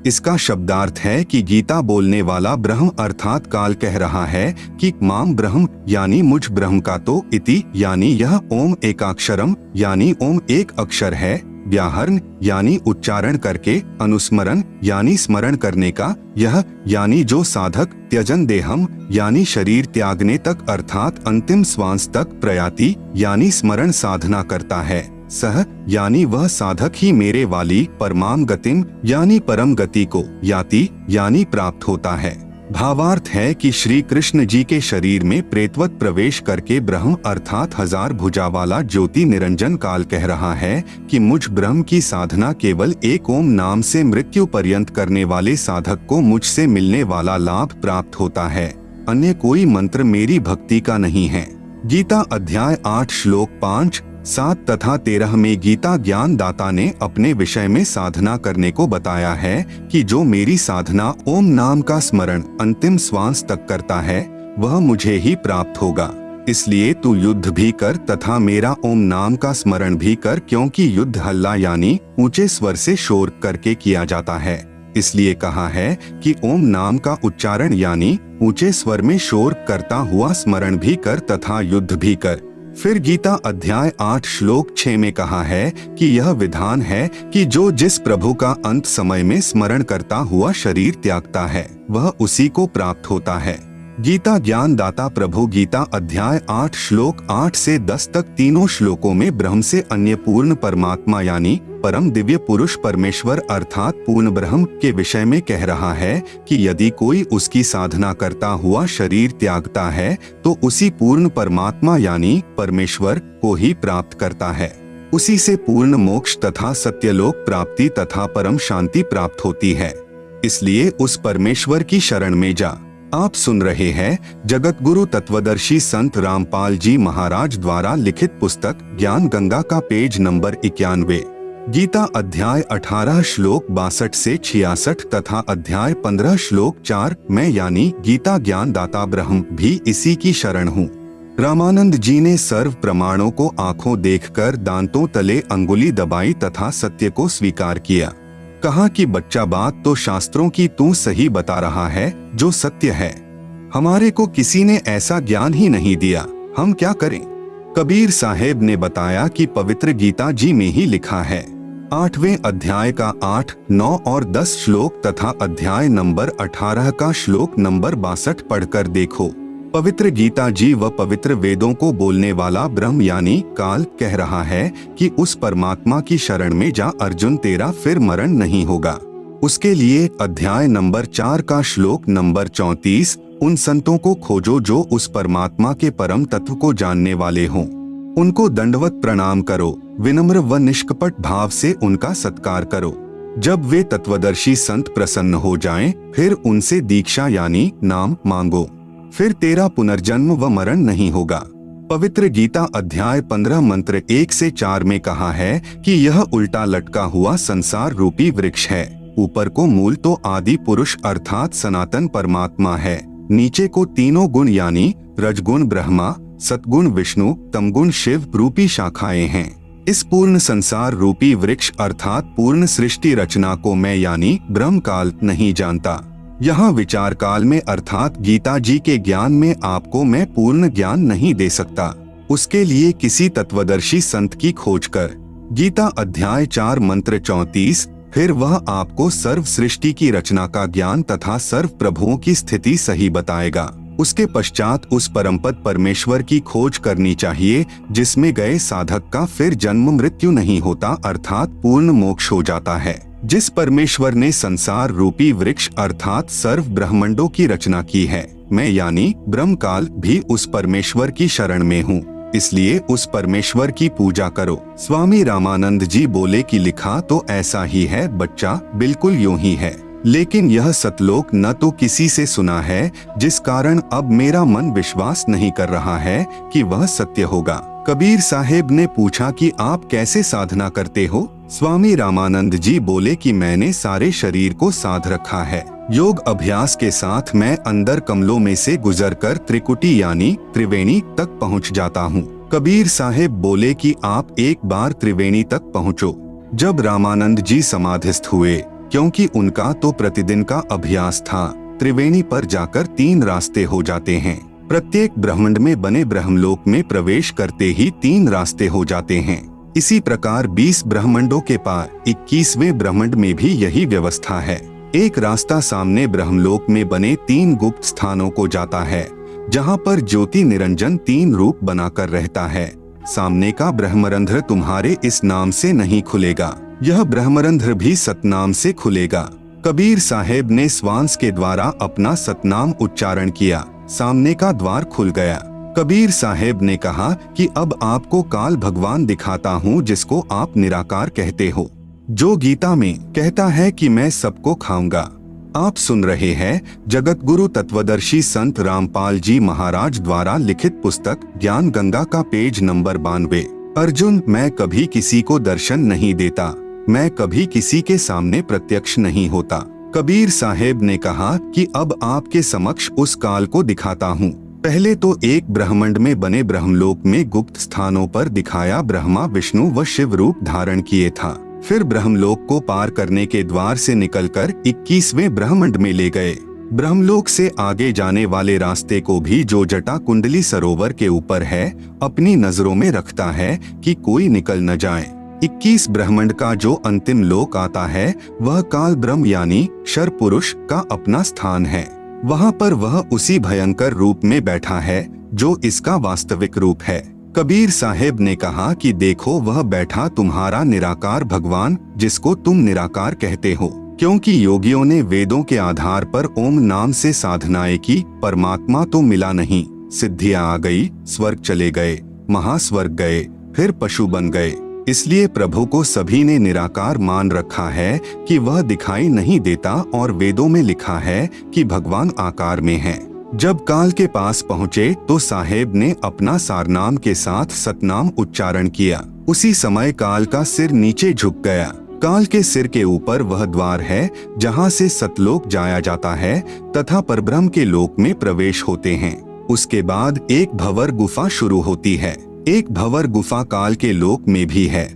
इसका शब्दार्थ है कि गीता बोलने वाला ब्रह्म अर्थात काल कह रहा है कि माम ब्रह्म यानी मुझ ब्रह्म का तो इति यानी यह ओम एकाक्षरम यानी ओम एक अक्षर है, व्याहरण यानी उच्चारण करके, अनुस्मरण यानी स्मरण करने का, यह यानी जो साधक, त्यजन देहम यानी शरीर त्यागने तक अर्थात अंतिम श्वास तक, प्रयाति यानी स्मरण साधना करता है, सह यानी वह साधक ही मेरे वाली, परमाम गतिम यानी परम गति को, याति यानी प्राप्त होता है। भावार्थ है कि श्री कृष्ण जी के शरीर में प्रेतवत प्रवेश करके ब्रह्म अर्थात हजार भुजा वाला ज्योति निरंजन काल कह रहा है कि मुझ ब्रह्म की साधना केवल एक ओम नाम से मृत्यु पर्यंत करने वाले साधक को मुझसे मिलने वाला लाभ प्राप्त होता है, अन्य कोई मंत्र मेरी भक्ति का नहीं है। गीता अध्याय 8 श्लोक 5, 7 तथा 13 में गीता ज्ञान दाता ने अपने विषय में साधना करने को बताया है कि जो मेरी साधना ओम नाम का स्मरण अंतिम श्वास तक करता है वह मुझे ही प्राप्त होगा। इसलिए तू युद्ध भी कर तथा मेरा ओम नाम का स्मरण भी कर, क्योंकि युद्ध हल्ला यानी ऊंचे स्वर से शोर करके किया जाता है। इसलिए कहा है कि ओम नाम का उच्चारण यानी ऊंचे स्वर में शोर करता हुआ स्मरण भी कर तथा युद्ध भी कर। फिर गीता अध्याय 8 श्लोक 6 में कहा है कि यह विधान है कि जो जिस प्रभु का अंत समय में स्मरण करता हुआ शरीर त्यागता है वह उसी को प्राप्त होता है। गीता ज्ञान दाता प्रभु गीता अध्याय 8 श्लोक 8 से 10 तक तीनों श्लोकों में ब्रह्म से अन्य पूर्ण परमात्मा यानी परम दिव्य पुरुष परमेश्वर अर्थात पूर्ण ब्रह्म के विषय में कह रहा है कि यदि कोई उसकी साधना करता हुआ शरीर त्यागता है तो उसी पूर्ण परमात्मा यानी परमेश्वर को ही प्राप्त करता है। उसी से पूर्ण मोक्ष तथा सत्यलोक प्राप्ति तथा परम शांति प्राप्त होती है। इसलिए उस परमेश्वर की शरण में जा। आप सुन रहे हैं जगत गुरु तत्वदर्शी संत रामपाल जी महाराज द्वारा लिखित पुस्तक ज्ञान गंगा का पेज नंबर 91। गीता अध्याय 18 श्लोक 62 से 66 तथा अध्याय 15 श्लोक 4 मैं यानी गीता ज्ञान दाता ब्रह्म भी इसी की शरण हूँ। रामानंद जी ने सर्व प्रमाणों को आंखों देखकर दांतों तले अंगुली दबाई तथा सत्य को स्वीकार किया। कहा कि बच्चा बात तो शास्त्रों की तू सही बता रहा है जो सत्य है। हमारे को किसी ने ऐसा ज्ञान ही नहीं दिया, हम क्या करें। कबीर साहेब ने बताया कि पवित्र गीता जी में ही लिखा है। 8वें अध्याय का 8, 9 और 10 श्लोक तथा अध्याय नंबर 18 का श्लोक नंबर 62 पढ़कर देखो। पवित्र गीता जी व पवित्र वेदों को बोलने वाला ब्रह्म यानी काल कह रहा है कि उस परमात्मा की शरण में जा अर्जुन, तेरा फिर मरण नहीं होगा। उसके लिए अध्याय नंबर 4 का श्लोक नंबर 34 उन संतों को खोजो जो उस परमात्मा के परम तत्व को जानने वाले हों। उनको दंडवत प्रणाम करो, विनम्र व निष्कपट भाव से उनका सत्कार करो। जब वे तत्वदर्शी संत प्रसन्न हो जाएं, फिर उनसे दीक्षा यानी नाम मांगो, फिर तेरा पुनर्जन्म व मरण नहीं होगा। पवित्र गीता अध्याय 15 मंत्र 1 से 4 में कहा है कि यह उल्टा लटका हुआ संसार रूपी वृक्ष है। ऊपर को मूल तो आदि पुरुष अर्थात सनातन परमात्मा है, नीचे को तीनों गुण यानी रजगुण ब्रह्मा, सतगुण विष्णु, तमगुण शिव रूपी शाखाएं हैं। इस पूर्ण संसार रूपी वृक्ष अर्थात पूर्ण सृष्टि रचना को मैं यानी ब्रह्म काल नहीं जानता। यहाँ विचार काल में अर्थात गीता जी के ज्ञान में आपको मैं पूर्ण ज्ञान नहीं दे सकता। उसके लिए किसी तत्वदर्शी संत की खोज कर। गीता अध्याय 4 मंत्र 34 फिर वह आपको सर्व सृष्टि की रचना का ज्ञान तथा सर्व प्रभुओं की स्थिति सही बताएगा। उसके पश्चात उस परमपद परमेश्वर की खोज करनी चाहिए जिसमें गए साधक का फिर जन्म मृत्यु नहीं होता अर्थात पूर्ण मोक्ष हो जाता है। जिस परमेश्वर ने संसार रूपी वृक्ष अर्थात सर्व ब्रह्मांडों की रचना की है, मैं यानी ब्रह्मकाल भी उस परमेश्वर की शरण में हूँ। इसलिए उस परमेश्वर की पूजा करो। स्वामी रामानंद जी बोले कि लिखा तो ऐसा ही है बच्चा, बिल्कुल यूं ही है, लेकिन यह सतलोक न तो किसी से सुना है, जिस कारण अब मेरा मन विश्वास नहीं कर रहा है कि वह सत्य होगा। कबीर साहेब ने पूछा कि आप कैसे साधना करते हो? स्वामी रामानंद जी बोले कि मैंने सारे शरीर को साध रखा है। योग अभ्यास के साथ मैं अंदर कमलों में से गुजरकर त्रिकुटी यानी त्रिवेणी तक पहुंच जाता हूँ। कबीर साहेब बोले कि आप एक बार त्रिवेणी तक पहुँचो। जब रामानंद जी समाधिस्थ हुए, क्योंकि उनका तो प्रतिदिन का अभ्यास था, त्रिवेणी पर जाकर 3 रास्ते हो जाते हैं। प्रत्येक ब्रह्मांड में बने ब्रह्मलोक में प्रवेश करते ही 3 रास्ते हो जाते हैं। इसी प्रकार 20 ब्रह्मांडों के पार 21वें ब्रह्मांड में भी यही व्यवस्था है। एक रास्ता सामने ब्रह्मलोक में बने 3 गुप्त स्थानों को जाता है, जहाँ पर ज्योति निरंजन 3 रूप बनाकर रहता है। सामने का ब्रह्मरंध्र तुम्हारे इस नाम से नहीं खुलेगा, यह ब्रह्मरंध्र भी सतनाम से खुलेगा। कबीर साहेब ने श्वास के द्वारा अपना सतनाम उच्चारण किया, सामने का द्वार खुल गया। कबीर साहेब ने कहा कि अब आपको काल भगवान दिखाता हूँ, जिसको आप निराकार कहते हो, जो गीता में कहता है कि मैं सबको खाऊंगा। आप सुन रहे हैं जगत गुरु तत्वदर्शी संत रामपाल जी महाराज द्वारा लिखित पुस्तक ज्ञान गंगा का पेज नंबर 92। अर्जुन, मैं कभी किसी को दर्शन नहीं देता, मैं कभी किसी के सामने प्रत्यक्ष नहीं होता। कबीर साहेब ने कहा कि अब आपके समक्ष उस काल को दिखाता हूँ। पहले तो एक ब्रह्मांड में बने ब्रह्मलोक में गुप्त स्थानों पर दिखाया, ब्रह्मा विष्णु व शिव रूप धारण किए था। फिर ब्रह्मलोक को पार करने के द्वार से निकलकर 21वें ब्रह्मांड में ले गए। ब्रह्मलोक से आगे जाने वाले रास्ते को भी, जो जटा कुंडली सरोवर के ऊपर है, अपनी नजरों में रखता है कि कोई निकल न जाए। 21 ब्रह्मांड का जो अंतिम लोक आता है, वह काल ब्रह्म यानी शर पुरुष का अपना स्थान है। वहाँ पर वह उसी भयंकर रूप में बैठा है जो इसका वास्तविक रूप है। कबीर साहेब ने कहा कि देखो, वह बैठा तुम्हारा निराकार भगवान, जिसको तुम निराकार कहते हो, क्योंकि योगियों ने वेदों के आधार पर ओम नाम से साधनाएं की, परमात्मा तो मिला नहीं, सिद्धियां आ गई, स्वर्ग चले गए, महास्वर्ग गए, फिर पशु बन गए। इसलिए प्रभु को सभी ने निराकार मान रखा है कि वह दिखाई नहीं देता, और वेदों में लिखा है कि भगवान आकार में है। जब काल के पास पहुँचे तो साहेब ने अपना सारनाम के साथ सतनाम उच्चारण किया। उसी समय काल का सिर नीचे झुक गया। काल के सिर के ऊपर वह द्वार है जहाँ से सतलोक जाया जाता है तथा परब्रह्म के लोक में प्रवेश होते हैं। उसके बाद एक भंवर गुफा शुरू होती है। एक भंवर गुफा काल के लोक में भी है।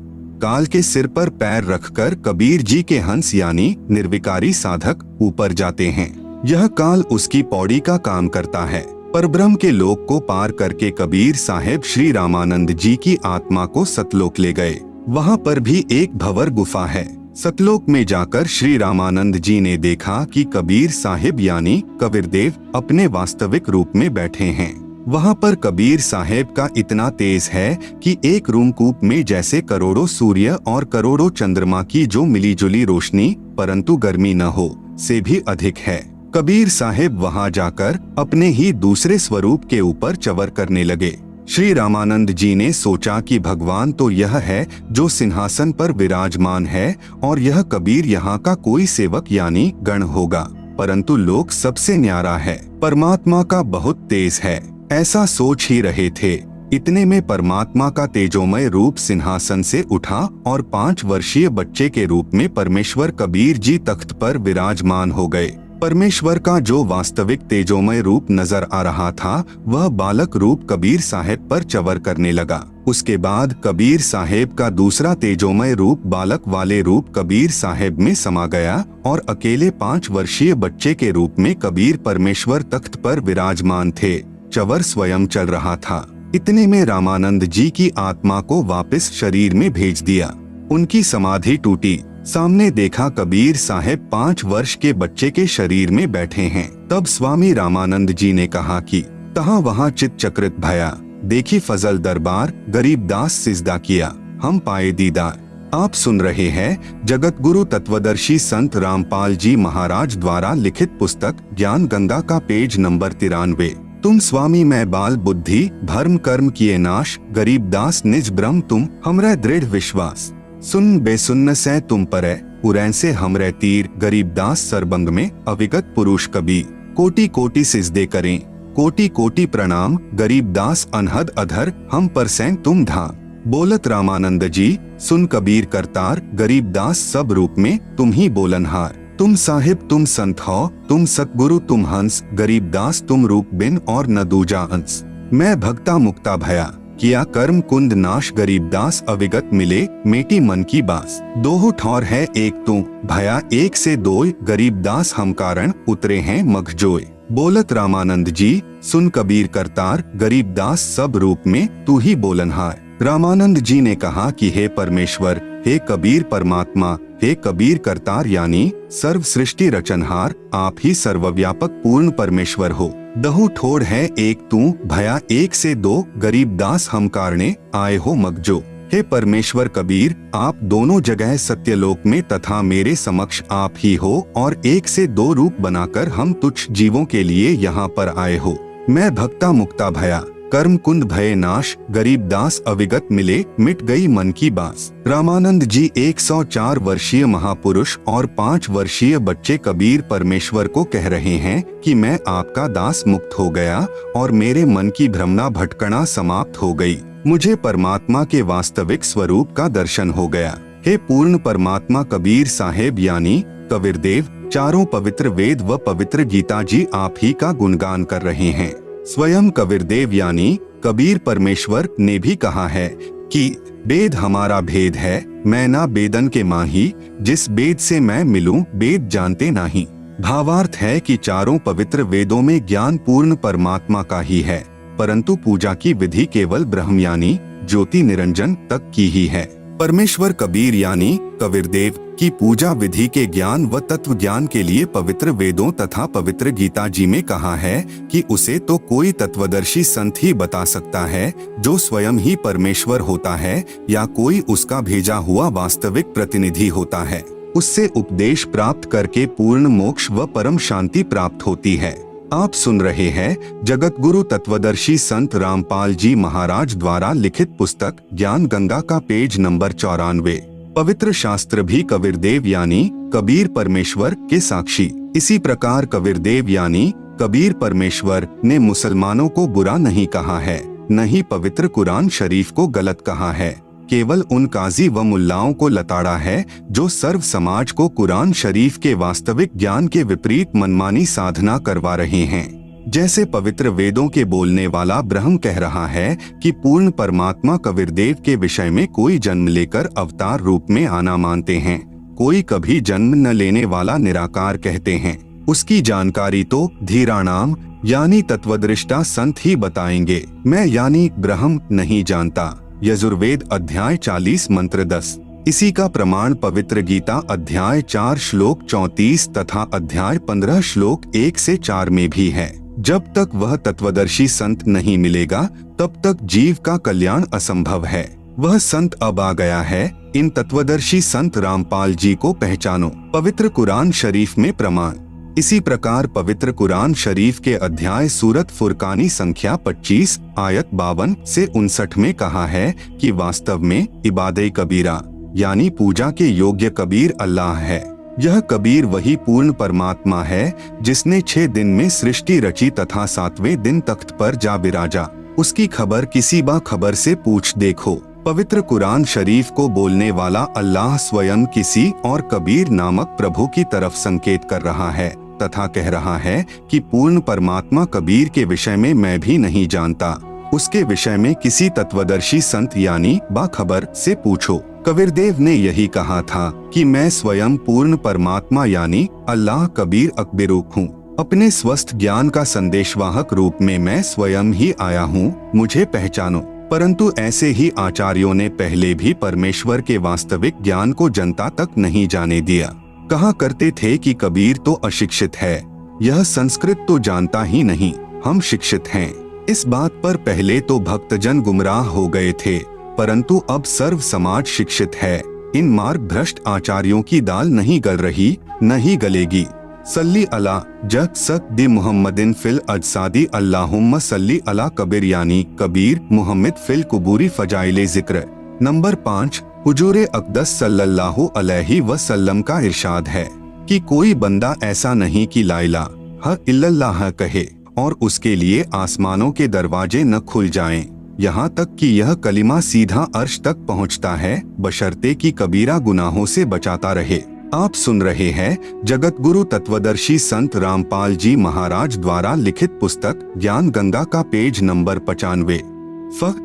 काल के सिर पर पैर रखकर कबीर जी के हंस यानी निर्विकारी साधक ऊपर जाते हैं। यह काल उसकी पौड़ी का काम करता है। परब्रह्म के लोक को पार करके कबीर साहेब श्री रामानंद जी की आत्मा को सतलोक ले गए। वहाँ पर भी एक भंवर गुफा है। सतलोक में जाकर श्री रामानंद जी ने देखा कि कबीर साहिब यानी कबीरदेव अपने वास्तविक रूप में बैठे हैं। वहाँ पर कबीर साहेब का इतना तेज है कि एक रूमकूप में जैसे करोड़ों सूर्य और करोड़ों चंद्रमा की जो मिलीजुली रोशनी परंतु गर्मी न हो से भी अधिक है। कबीर साहेब वहाँ जाकर अपने ही दूसरे स्वरूप के ऊपर चवर करने लगे। श्री रामानंद जी ने सोचा कि भगवान तो यह है जो सिंहासन पर विराजमान है और यह कबीर यहाँ का कोई सेवक यानी गण होगा, परंतु लोक सबसे न्यारा है, परमात्मा का बहुत तेज है। ऐसा सोच ही रहे थे, इतने में परमात्मा का तेजोमय रूप सिंहासन से उठा और 5 वर्षीय बच्चे के रूप में परमेश्वर कबीर जी तख्त पर विराजमान हो गए। परमेश्वर का जो वास्तविक तेजोमय रूप नजर आ रहा था, वह बालक रूप कबीर साहेब पर चवर करने लगा। उसके बाद कबीर साहेब का दूसरा तेजोमय रूप बालक वाले रूप कबीर साहेब में समा गया और अकेले 5 वर्षीय बच्चे के रूप में कबीर परमेश्वर तख्त पर विराजमान थे। चवर स्वयं चल रहा था। इतने में रामानंद जी की आत्मा को वापस शरीर में भेज दिया। उनकी समाधि टूटी। सामने देखा कबीर साहेब 5 वर्ष के बच्चे के शरीर में बैठे हैं। तब स्वामी रामानंद जी ने कहा कि तहाँ वहाँ चित चक्रित भया, देखी फजल दरबार, गरीबदास सिजदा किया, हम पाए दीदार। आप सुन रहे हैं जगत गुरु तत्वदर्शी संत रामपाल जी महाराज द्वारा लिखित पुस्तक ज्ञान गंगा का पेज नंबर 93। तुम स्वामी मैं बाल बुद्धि भर्म कर्म किए नाश, गरीबदास निज ब्रह्म तुम हमरे दृढ़ विश्वास। सुन बेसुन्न से तुम परे उरैन से हमरे तीर, गरीबदास सरबंग में अविगत पुरुष कबीर। कोटि कोटि सिजदे करें, कोटि कोटि प्रणाम, गरीबदास अनहद अधर हम पर सैन तुम धाम। बोलत रामानंद जी सुन कबीर करतार, गरीबदास सब रूप में तुम ही बोलनहार। तुम साहिब तुम संत हो, तुम सतगुरु तुम हंस, गरीबदास तुम रूप बिन और न दूजा अंश। मैं भक्ता मुक्ता भया किया कर्म कुंद नाश गरीबदास अविगत मिले मेटी मन की बास। दोहु ठौर है एक तू भया एक से दोय गरीबदास हम कारण उतरे हैं मखजोय। बोलत रामानंद जी सुन कबीर करतार गरीबदास सब रूप में तू ही बोलनहार। रामानंद जी ने कहा कि हे परमेश्वर, हे कबीर परमात्मा, हे कबीर करतार यानी सर्व सृष्टि रचनहार, आप ही सर्वव्यापक पूर्ण परमेश्वर हो। दहु ठोड़ है एक तू भया एक से दो गरीबदास हम कारणे आए हो मगजो। हे परमेश्वर कबीर, आप दोनों जगह सत्यलोक में तथा मेरे समक्ष आप ही हो और एक से दो रूप बनाकर हम तुच्छ जीवों के लिए यहाँ पर आए हो। मैं भक्ता मुक्ता भया कर्म कुंद भय नाश गरीबदास अविगत मिले मिट गई मन की बास। रामानंद जी 104 वर्षीय महापुरुष और 5 वर्षीय बच्चे कबीर परमेश्वर को कह रहे हैं कि मैं आपका दास मुक्त हो गया और मेरे मन की भ्रमणा भटकना समाप्त हो गई। मुझे परमात्मा के वास्तविक स्वरूप का दर्शन हो गया। हे पूर्ण परमात्मा कबीर साहेब यानी कबीरदेव, चारों पवित्र वेद व पवित्र गीता जी आप ही का गुणगान कर रहे हैं। स्वयं कबीरदेव यानी कबीर परमेश्वर ने भी कहा है कि वेद हमारा भेद है, मैं ना बेदन के माही, जिस वेद से मैं मिलूं वेद जानते नहीं। भावार्थ है कि चारों पवित्र वेदों में ज्ञान पूर्ण परमात्मा का ही है, परंतु पूजा की विधि केवल ब्रह्म यानी ज्योति निरंजन तक की ही है। परमेश्वर कबीर यानी कबीरदेव की पूजा विधि के ज्ञान व तत्व ज्ञान के लिए पवित्र वेदों तथा पवित्र गीता जी में कहा है कि उसे तो कोई तत्वदर्शी संत ही बता सकता है जो स्वयं ही परमेश्वर होता है या कोई उसका भेजा हुआ वास्तविक प्रतिनिधि होता है। उससे उपदेश प्राप्त करके पूर्ण मोक्ष व परम शांति प्राप्त होती है। आप सुन रहे हैं जगत गुरु तत्वदर्शी संत रामपाल जी महाराज द्वारा लिखित पुस्तक ज्ञान गंगा का पेज नंबर 94। पवित्र शास्त्र भी कबीरदेव यानी कबीर परमेश्वर के साक्षी। इसी प्रकार कबीरदेव यानी कबीर परमेश्वर ने मुसलमानों को बुरा नहीं कहा है, न ही पवित्र कुरान शरीफ को गलत कहा है। केवल उन काजी व मुल्लाओं को लताड़ा है जो सर्व समाज को कुरान शरीफ के वास्तविक ज्ञान के विपरीत मनमानी साधना करवा रहे हैं। जैसे पवित्र वेदों के बोलने वाला ब्रह्म कह रहा है कि पूर्ण परमात्मा कबीरदेव के विषय में कोई जन्म लेकर अवतार रूप में आना मानते हैं, कोई कभी जन्म न लेने वाला निराकार कहते हैं। उसकी जानकारी तो धीराणाम यानी तत्वदृष्टा संत ही बताएंगे, मैं यानी ब्रह्म नहीं जानता। यजुर्वेद अध्याय 40 मंत्र 10। इसी का प्रमाण पवित्र गीता अध्याय 4 श्लोक 34 तथा अध्याय 15 श्लोक 1 से 4 में भी है। जब तक वह तत्वदर्शी संत नहीं मिलेगा तब तक जीव का कल्याण असंभव है। वह संत अब आ गया है, इन तत्वदर्शी संत रामपाल जी को पहचानो। पवित्र कुरान शरीफ में प्रमाण। इसी प्रकार पवित्र कुरान शरीफ के अध्याय सूरत फुरकानी संख्या 25 आयत 52 से 59 में कहा है कि वास्तव में इबादे कबीरा यानी पूजा के योग्य कबीर अल्लाह है। यह कबीर वही पूर्ण परमात्मा है जिसने 6 दिन में सृष्टि रची तथा 7वें दिन तख्त पर जा बिराजा। उसकी खबर किसी बा खबर से पूछ देखो। पवित्र कुरान शरीफ को बोलने वाला अल्लाह स्वयं किसी और कबीर नामक प्रभु की तरफ संकेत कर रहा है तथा कह रहा है कि पूर्ण परमात्मा कबीर के विषय में मैं भी नहीं जानता, उसके विषय में किसी तत्वदर्शी संत यानी बाखबर से पूछो। कबीरदेव ने यही कहा था कि मैं स्वयं पूर्ण परमात्मा यानी अल्लाह कबीर अकबरूक हूँ। अपने स्वस्थ ज्ञान का संदेशवाहक रूप में मैं स्वयं ही आया हूँ, मुझे पहचानो। परंतु ऐसे ही आचार्यों ने पहले भी परमेश्वर के वास्तविक ज्ञान को जनता तक नहीं जाने दिया। कहा करते थे कि कबीर तो अशिक्षित है, यह संस्कृत तो जानता ही नहीं, हम शिक्षित हैं। इस बात पर पहले तो भक्तजन गुमराह हो गए थे, परंतु अब सर्व समाज शिक्षित है। इन मार्ग भ्रष्ट आचार्यों की दाल नहीं गल रही, नहीं गलेगी। सल्ली अला जग सक दि मुहम्मदिन फिल अजसादी अल्लाहुम्मा सल्ली अला कबीर यानी कबीर मुहम्मद फिल कुबूरी फजाइले जिक्र। नंबर 5 हुजूरे अक़दस सल्लल्लाहु अलैहि वसल्लम का इरशाद है कि कोई बंदा ऐसा नहीं कि ला इलाहा इल्लल्लाह कहे और उसके लिए आसमानों के दरवाजे न खुल जाएं, यहाँ तक कि यह कलिमा सीधा अर्श तक पहुँचता है, बशर्ते कि कबीरा गुनाहों से बचाता रहे। आप सुन रहे हैं जगत गुरु तत्वदर्शी संत रामपाल जी महाराज द्वारा लिखित पुस्तक ज्ञान गंगा का पेज नंबर 95।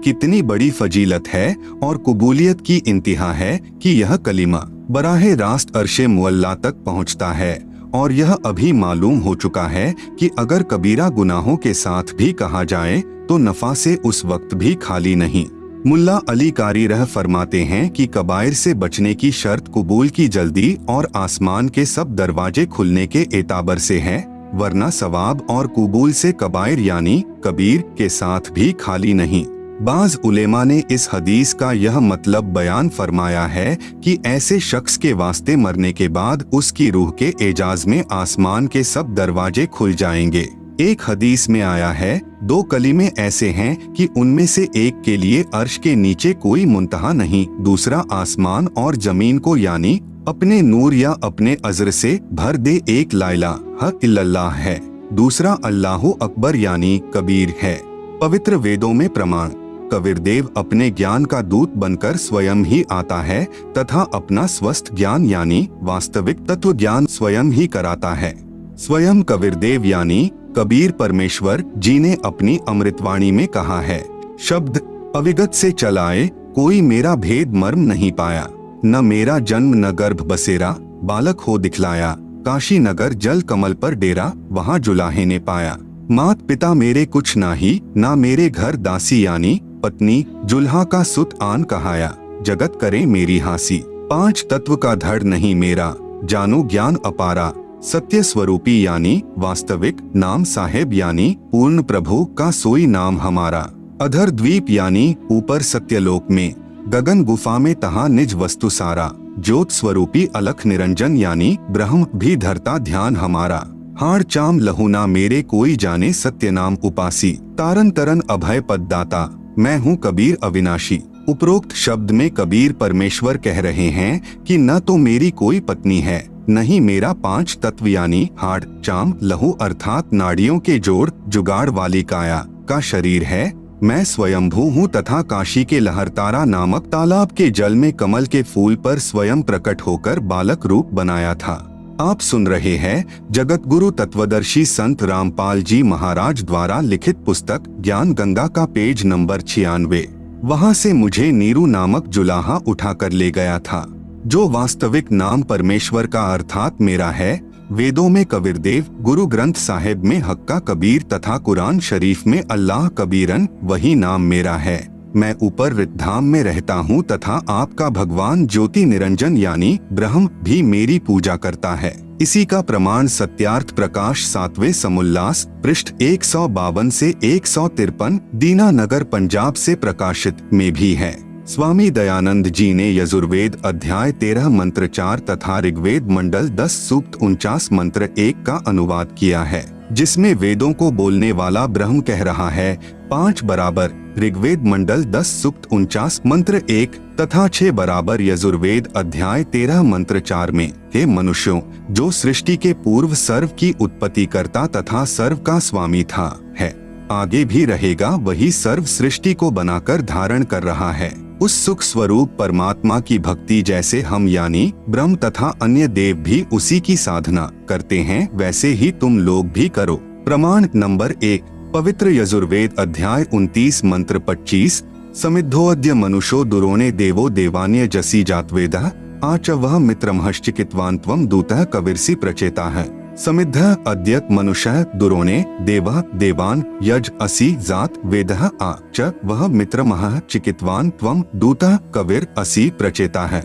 कितनी बड़ी फजीलत है और कबूलियत की इंतहा है कि यह कलीमा बराहे रास्त अर्शे मुअल्ला तक पहुंचता है, और यह अभी मालूम हो चुका है कि अगर कबीरा गुनाहों के साथ भी कहा जाए तो नफा से उस वक्त भी खाली नहीं। मुल्ला अली कारी रह फरमाते हैं कि कबायर से बचने की शर्त कबूल की जल्दी और आसमान के सब दरवाजे खुलने के एताबर से है, वरना सवाब और कबूल से कबायर यानी कबीर के साथ भी खाली नहीं। बाज उलेमा ने इस हदीस का यह मतलब बयान फरमाया है कि ऐसे शख्स के वास्ते मरने के बाद उसकी रूह के एजाज में आसमान के सब दरवाजे खुल जाएंगे। एक हदीस में आया है, 2 कलीमे ऐसे हैं कि उनमें से एक के लिए अर्श के नीचे कोई मुंतहा नहीं, दूसरा आसमान और जमीन को यानी अपने नूर या अपने अज़्र से भर दे। एक ला इलाहा इल्लल्लाह है, दूसरा अल्लाहु अकबर यानी कबीर है। पवित्र वेदों में प्रमाण, कबीरदेव अपने ज्ञान का दूत बनकर स्वयं ही आता है तथा अपना स्वस्थ ज्ञान यानी वास्तविक तत्व ज्ञान स्वयं ही कराता है। स्वयं कबीरदेव यानी कबीर परमेश्वर जी ने अपनी अमृतवाणी में कहा है, शब्द अविगत से चलाए कोई मेरा भेद मर्म नहीं पाया, न मेरा जन्म न गर्भ बसेरा, बालक हो दिखलाया, काशी नगर जल कमल पर डेरा, वहाँ जुलाहे ने पाया। मात पिता मेरे कुछ नाही, ना मेरे घर दासी यानी पत्नी, जुल्हा का सुत आन कहाया, जगत करे मेरी हासी। 5 तत्व का धड़ नहीं मेरा, जानो ज्ञान अपारा, सत्य स्वरूपी यानी वास्तविक, नाम साहेब यानी पूर्ण प्रभु का सोई नाम हमारा। अधर द्वीप यानी ऊपर सत्यलोक में, गगन गुफा में तहा निज वस्तु सारा, ज्योत स्वरूपी अलख निरंजन यानी ब्रह्म भी धरता ध्यान हमारा। हाड़ चाम लहुना मेरे कोई जाने सत्य नाम उपासी, तारन तरन अभय पद दाता, मैं हूँ कबीर अविनाशी। उपरोक्त शब्द में कबीर परमेश्वर कह रहे हैं कि न तो मेरी कोई पत्नी है, नहीं मेरा 5 तत्व यानी हाड़ चाम लहू अर्थात नाड़ियों के जोड़ जुगाड़ वाली काया का शरीर है। मैं स्वयंभू हूँ तथा काशी के लहरतारा नामक तालाब के जल में कमल के फूल पर स्वयं प्रकट होकर बालक रूप बनाया था। आप सुन रहे हैं जगत गुरु तत्वदर्शी संत रामपाल जी महाराज द्वारा लिखित पुस्तक ज्ञान गंगा का पेज नंबर 96। वहाँ से मुझे नीरू नामक जुलाहा उठा कर ले गया था, जो वास्तविक नाम परमेश्वर का अर्थात मेरा है। वेदों में कबीरदेव, गुरु ग्रंथ साहिब में हक्का कबीर तथा कुरान शरीफ में अल्लाह कबीरन वही नाम मेरा है। मैं ऊपर रिद्धाम में रहता हूँ तथा आपका भगवान ज्योति निरंजन यानी ब्रह्म भी मेरी पूजा करता है। इसी का प्रमाण सत्यार्थ प्रकाश 7वें समुल्लास पृष्ठ 152 से 153 दीनानगर पंजाब से प्रकाशित में भी है। स्वामी दयानंद जी ने यजुर्वेद अध्याय 13 मंत्र 4 तथा ऋग्वेद मंडल 10 सूक्त 49 मंत्र 1 का अनुवाद किया है, जिसमें वेदों को बोलने वाला ब्रह्म कह रहा है 5 बराबर ऋग्वेद मंडल 10 सूक्त 49 मंत्र 1 तथा 6 बराबर यजुर्वेद अध्याय 13 मंत्र 4 में, हे मनुष्यों, जो सृष्टि के पूर्व सर्व की उत्पत्ति करता तथा सर्व का स्वामी था, है, आगे भी रहेगा, वही सर्व सृष्टि को बनाकर धारण कर रहा है। उस सुख स्वरूप परमात्मा की भक्ति जैसे हम यानी ब्रह्म तथा अन्य देव भी उसी की साधना करते हैं, वैसे ही तुम लोग भी करो। प्रमाण नंबर 1, पवित्र यजुर्वेद अध्याय 29 मंत्र 25, समिद्धोऽद्य मनुष्यो दुरोणे देवो देवान्य जसी जातवेदः आच वह मित्रमहश्चिकित्वान् त्वं दूतः कविर्षि प्रचेताः। समिद्ध अद्यत मनुष्य दुरोणे देवः देवान यज असि जात वेदः आ च वह मित्रमह चिकित्वान त्वं दूतः कविर असि प्रचेता है।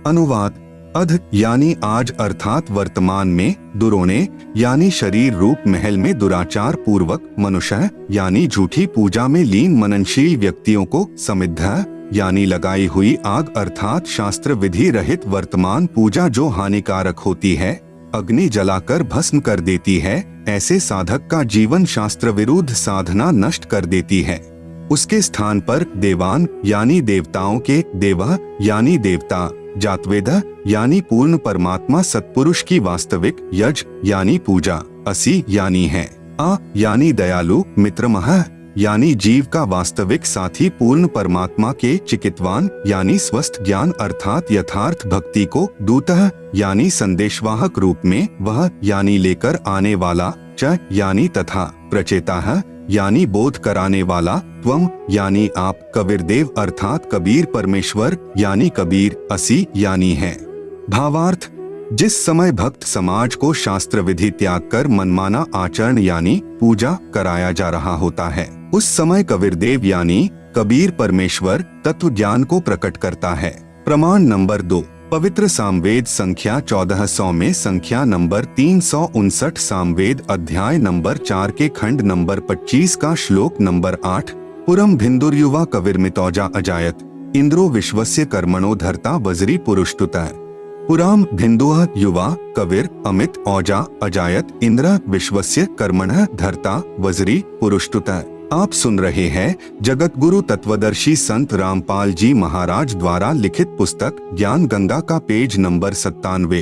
अनुवाद, अध यानी आज अर्थात वर्तमान में, दुरोणे यानी शरीर रूप महल में दुराचार पूर्वक, मनुष्य यानी झूठी पूजा में लीन मननशील व्यक्तियों को, समिद्ध यानी लगाई हुई आग अर्थात शास्त्र विधि रहित वर्तमान पूजा जो हानिकारक होती है, अग्नि जलाकर भस्म कर देती है, ऐसे साधक का जीवन शास्त्र विरुद्ध साधना नष्ट कर देती है। उसके स्थान पर देवान यानी देवताओं के, देवः यानी देवता, जातवेद यानी पूर्ण परमात्मा सत्पुरुष की वास्तविक, यज यानी पूजा, असि यानी है, आ यानी दयालु, मित्रमह यानी जीव का वास्तविक साथी पूर्ण परमात्मा के, चिकित्वान यानी स्वस्थ ज्ञान अर्थात यथार्थ भक्ति को, दूतः यानी संदेशवाहक रूप में, वह यानी लेकर आने वाला, च यानी तथा, प्रचेताः यानी बोध कराने वाला, त्वम यानी आप, कबीरदेव अर्थात कबीर परमेश्वर यानी कबीर, असी यानी है। भावार्थ, जिस समय भक्त समाज को शास्त्र विधि त्याग कर मनमाना आचरण यानी पूजा कराया जा रहा होता है, उस समय कबीरदेव यानी कबीर परमेश्वर तत्व ज्ञान को प्रकट करता है। प्रमाण नंबर 2, पवित्र सामवेद संख्या 1400 में संख्या नंबर 359, सामवेद अध्याय नंबर 4 के खंड नंबर 25 का श्लोक नंबर 8, पुरम भिन्दुर्युवा कविर्मितौजा अजायत, इंद्रो विश्वस्य कर्मणो धर्ता वज्री पुरुषतुतः। पुराम भिन्दुः युवा कविर अमित औजा अजायत, इंद्र विश्वस्य कर्मणः धर्ता वज्री पुरुषतुतः। आप सुन रहे हैं जगत गुरु तत्वदर्शी संत रामपाल जी महाराज द्वारा लिखित पुस्तक ज्ञान गंगा का पेज नंबर 97।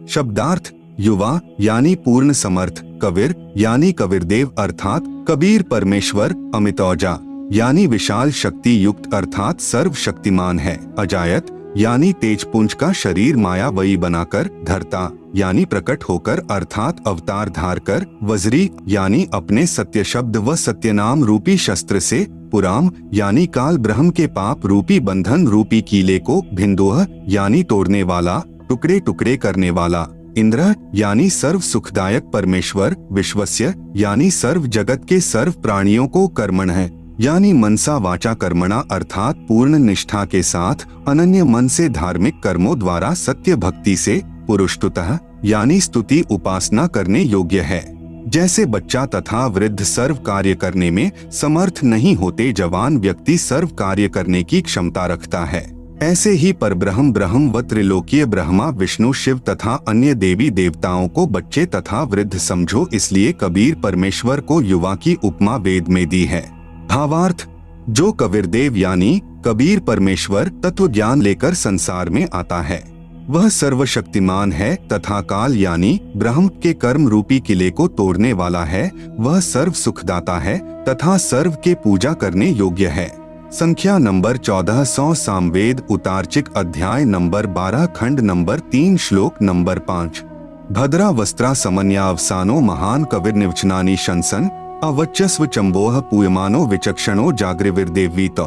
शब्दार्थ, युवा यानी पूर्ण समर्थ, कबीर यानी कबीरदेव अर्थात कबीर परमेश्वर, अमितौजा यानी विशाल शक्ति युक्त अर्थात सर्वशक्तिमान है, अजायत यानी तेजपुंज का शरीर मायावयी बनाकर, धरता यानी प्रकट होकर अर्थात अवतार धार कर, वज्री यानी अपने सत्य शब्द व सत्य नाम रूपी शस्त्र से, पुराम यानी काल ब्रह्म के पाप रूपी बंधन रूपी कीले को, भिन्दुः यानी तोड़ने वाला, टुकड़े टुकड़े करने वाला, इंद्र यानी सर्व सुखदायक परमेश्वर, विश्वस्य यानी सर्व जगत के सर्व प्राणियों को, कर्मण है यानी मनसा वाचा कर्मणा अर्थात पूर्ण निष्ठा के साथ अनन्य मन से धार्मिक कर्मों द्वारा सत्य भक्ति से, पुरुषतुतः यानी स्तुति उपासना करने योग्य है। जैसे बच्चा तथा वृद्ध सर्व कार्य करने में समर्थ नहीं होते, जवान व्यक्ति सर्व कार्य करने की क्षमता रखता है, ऐसे ही परब्रह्म ब्रह्म व त्रिलोकीय ब्रह्मा विष्णु शिव तथा अन्य देवी देवताओं को बच्चे तथा वृद्ध समझो, इसलिए कबीर परमेश्वर को युवा की उपमा वेद में दी है। भावार्थ, जो कबीरदेव यानी कबीर परमेश्वर तत्व ज्ञान लेकर संसार में आता है, वह सर्वशक्तिमान है तथा काल यानी ब्रह्म के कर्म रूपी किले को तोड़ने वाला है, वह सर्व सुखदाता है तथा सर्व के पूजा करने योग्य है। संख्या नंबर 1400 सामवेद उतार्चिक अध्याय नंबर 12 खंड नंबर 3 श्लोक नंबर 5। भद्रा वस्त्रा समन्यावसानो महान कविर्निवचनानि शंसन, अवच्यस्व चंबोह पूयमानो विचक्षणो जागृविर्देवीत।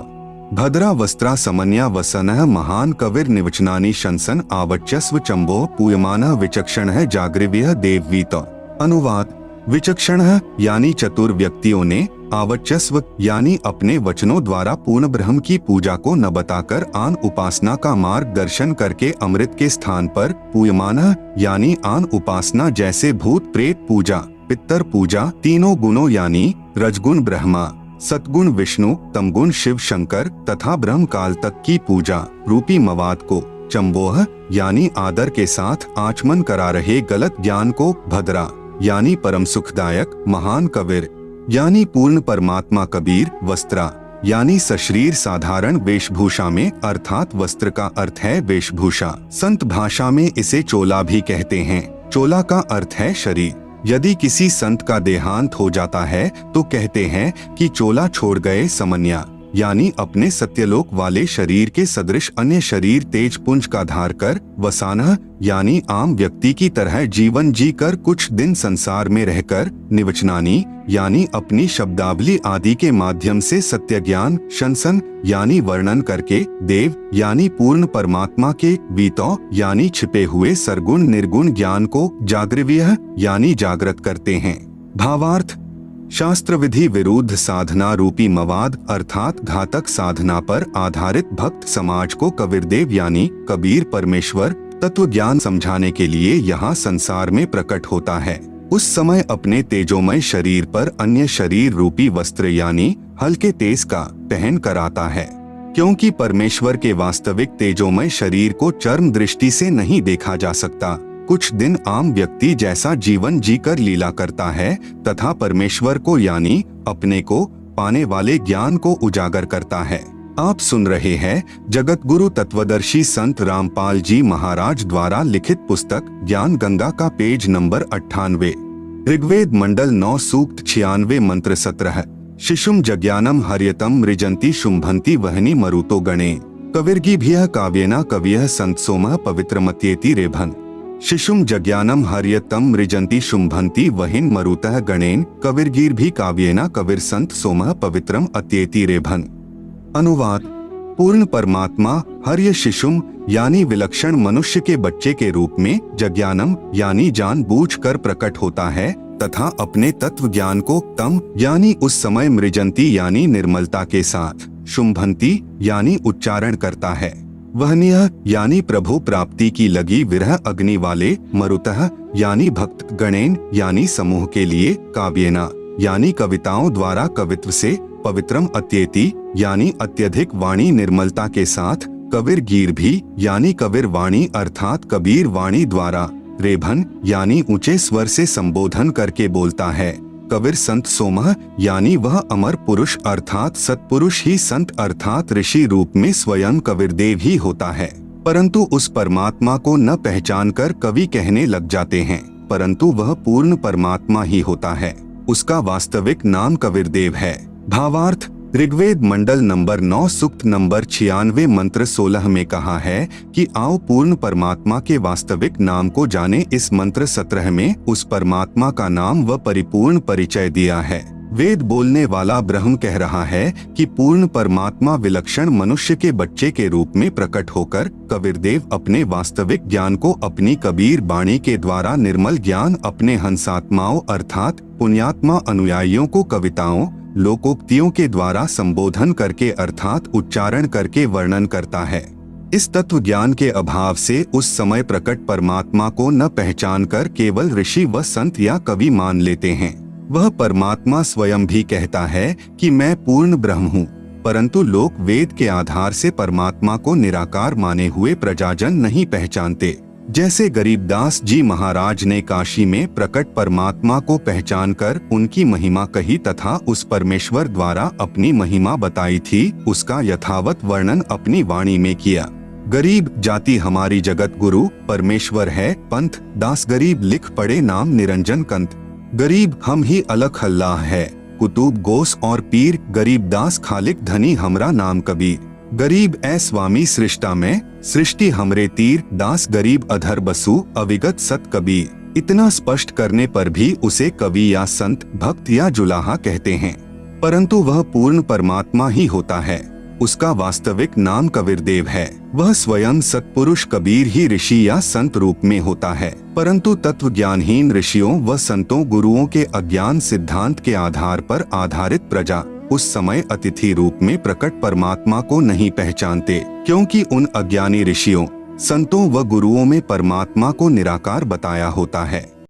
भद्रा वस्त्रा समन्या वसनः महान कविर्निवचनानि शंसन, आवच्यस्व चंबोह पूयमानः विचक्षणः जागृव्यः देववीत। अनुवाद, विचक्षणः यानी चतुर व्यक्तियों ने, आवच्यस्व यानी अपने वचनों द्वारा पूर्ण ब्रह्म की पूजा को न बताकर आन उपासना का मार्गदर्शन करके अमृत के स्थान पर, पूयमानः यानी आन उपासना जैसे भूत प्रेत पूजा, पितर पूजा, तीनों गुणों यानी रजगुण ब्रह्मा, सतगुण विष्णु, तमगुण शिव शंकर तथा ब्रह्म काल तक की पूजा रूपी मवाद को, चंबोह यानी आदर के साथ आचमन करा रहे गलत ज्ञान को, भद्रा यानी परम सुखदायक महान कबीर यानी पूर्ण परमात्मा कबीर, वस्त्रा यानी सशरीर साधारण वेशभूषा में अर्थात वस्त्र का अर्थ है वेशभूषा, संत भाषा में इसे चोला भी कहते हैं। चोला का अर्थ है शरीर। यदि किसी संत का देहांत हो जाता है तो कहते हैं कि चोला छोड़ गए समन्या, यानी अपने सत्यलोक वाले शरीर के सदृश अन्य शरीर तेज पुंज का धार कर, वसाना यानी आम व्यक्ति की तरह जीवन जी कर कुछ दिन संसार में रहकर, निवचनानी यानी अपनी शब्दावली आदि के माध्यम से सत्य ज्ञान, शंसन यानी वर्णन करके, देव यानी पूर्ण परमात्मा के, वीतो यानी छिपे हुए सरगुण निर्गुण ज्ञान को, जागृव्य यानी जागृत करते हैं। भावार्थ, शास्त्र विधि विरुद्ध साधना रूपी मवाद अर्थात घातक साधना पर आधारित भक्त समाज को कबीरदेव यानी कबीर परमेश्वर तत्व ज्ञान समझाने के लिए यहाँ संसार में प्रकट होता है। उस समय अपने तेजोमय शरीर पर अन्य शरीर रूपी वस्त्र यानी हल्के तेज का पहन कर आता है, क्योंकि परमेश्वर के वास्तविक तेजोमय शरीर को चर्म दृष्टि से नहीं देखा जा सकता। कुछ दिन आम व्यक्ति जैसा जीवन जीकर लीला करता है तथा परमेश्वर को यानी अपने को पाने वाले ज्ञान को उजागर करता है। आप सुन रहे हैं जगत गुरु तत्वदर्शी संत रामपाल जी महाराज द्वारा लिखित पुस्तक ज्ञान गंगा का पेज नंबर 98। ऋग्वेद मंडल 9 सूक्त 96 मंत्र 17। शिशुम जज्ञानम हर्यतम मृजंती शुंभंती वहनी मरुतो गणे, कविर्गिभ्यः काव्येना कवियः संत सोमः पवित्रमत्येति रेभन। शिशुम जज्ञानम हर्यतम मृजंती शुंभंती वहिन मरुतः गणेन कविर्गीर भी काव्येना कविर संत सोमः पवित्रम अत्येति रेभन। अनुवाद। पूर्ण परमात्मा हर्य शिशुम यानी विलक्षण मनुष्य के बच्चे के रूप में जज्ञानम यानी जानबूझकर प्रकट होता है तथा अपने तत्व ज्ञान को तम यानी उस समय मृजंती यानी निर्मलता के साथ, शुंभंती यानी उच्चारण करता है, वहनीय यानी प्रभु प्राप्ति की लगी विरह अग्नि वाले, मरुतः यानी भक्त, गणेन यानी समूह के लिए, काव्येना यानी कविताओं द्वारा कवित्व से, पवित्रम अत्येति यानी अत्यधिक वाणी निर्मलता के साथ, कविर गीर भी यानी कविर वाणी अर्थात कबीर वाणी द्वारा, रेभन यानी ऊंचे स्वर से संबोधन करके बोलता है, कविर संत सोमः यानी वह अमर पुरुष अर्थात सत्पुरुष ही संत अर्थात ऋषि रूप में स्वयं कविरदेव ही होता है। परंतु उस परमात्मा को न पहचानकर कवि कहने लग जाते हैं, परंतु वह पूर्ण परमात्मा ही होता है। उसका वास्तविक नाम कविरदेव है। भावार्थ। ऋग्वेद मंडल नंबर 9 सूक्त नंबर 96 मंत्र 16 में कहा है कि आओ पूर्ण परमात्मा के वास्तविक नाम को जाने। इस मंत्र 17 में उस परमात्मा का नाम व परिपूर्ण परिचय दिया है। वेद बोलने वाला ब्रह्म कह रहा है कि पूर्ण परमात्मा विलक्षण मनुष्य के बच्चे के रूप में प्रकट होकर कबीरदेव अपने वास्तविक ज्ञान को अपनी कबीर बाणी के द्वारा निर्मल ज्ञान अपने हंसात्माओं अर्थात पुण्यात्मा अनुयायियों को कविताओं लोकोक्तियों के द्वारा संबोधन करके अर्थात उच्चारण करके वर्णन करता है। इस तत्व ज्ञान के अभाव से उस समय प्रकट परमात्मा को न पहचानकर केवल ऋषि व संत या कवि मान लेते हैं। वह परमात्मा स्वयं भी कहता है कि मैं पूर्ण ब्रह्म हूँ, परंतु लोग वेद के आधार से परमात्मा को निराकार माने हुए प्रजाजन नहीं पहचानते। जैसे गरीबदास जी महाराज ने काशी में प्रकट परमात्मा को पहचानकर उनकी महिमा कही तथा उस परमेश्वर द्वारा अपनी महिमा बताई थी, उसका यथावत वर्णन अपनी वाणी में किया। गरीब जाति हमारी जगत गुरु परमेश्वर है पंथ, दास गरीब लिख पड़े नाम निरंजन कंत। गरीब हम ही अलख अल्लाह है, कुतुब गोस और पीर, गरीब दास खालिक धनी हमरा नाम कबीर। गरीब ऐ स्वामी सृष्टा में, सृष्टि हमरे तीर, दास गरीब अधर बसु अविगत सत कबीर। इतना स्पष्ट करने पर भी उसे कवि या संत भक्त या जुलाहा कहते हैं, परंतु वह पूर्ण परमात्मा ही होता है। उसका वास्तविक नाम कबीरदेव है। वह स्वयं सत्पुरुष कबीर ही ऋषि या संत रूप में होता है, परंतु तत्व ज्ञानहीन ऋषियों व संतों गुरुओं के अज्ञान सिद्धांत के आधार पर आधारित प्रजा उस समय अतिथि रूप में प्रकट परमात्मा को नहीं पहचानते, क्योंकि उन अज्ञानी ऋषियों संतों व गुरुओं में परमात्मा को निराकार बताया होता है।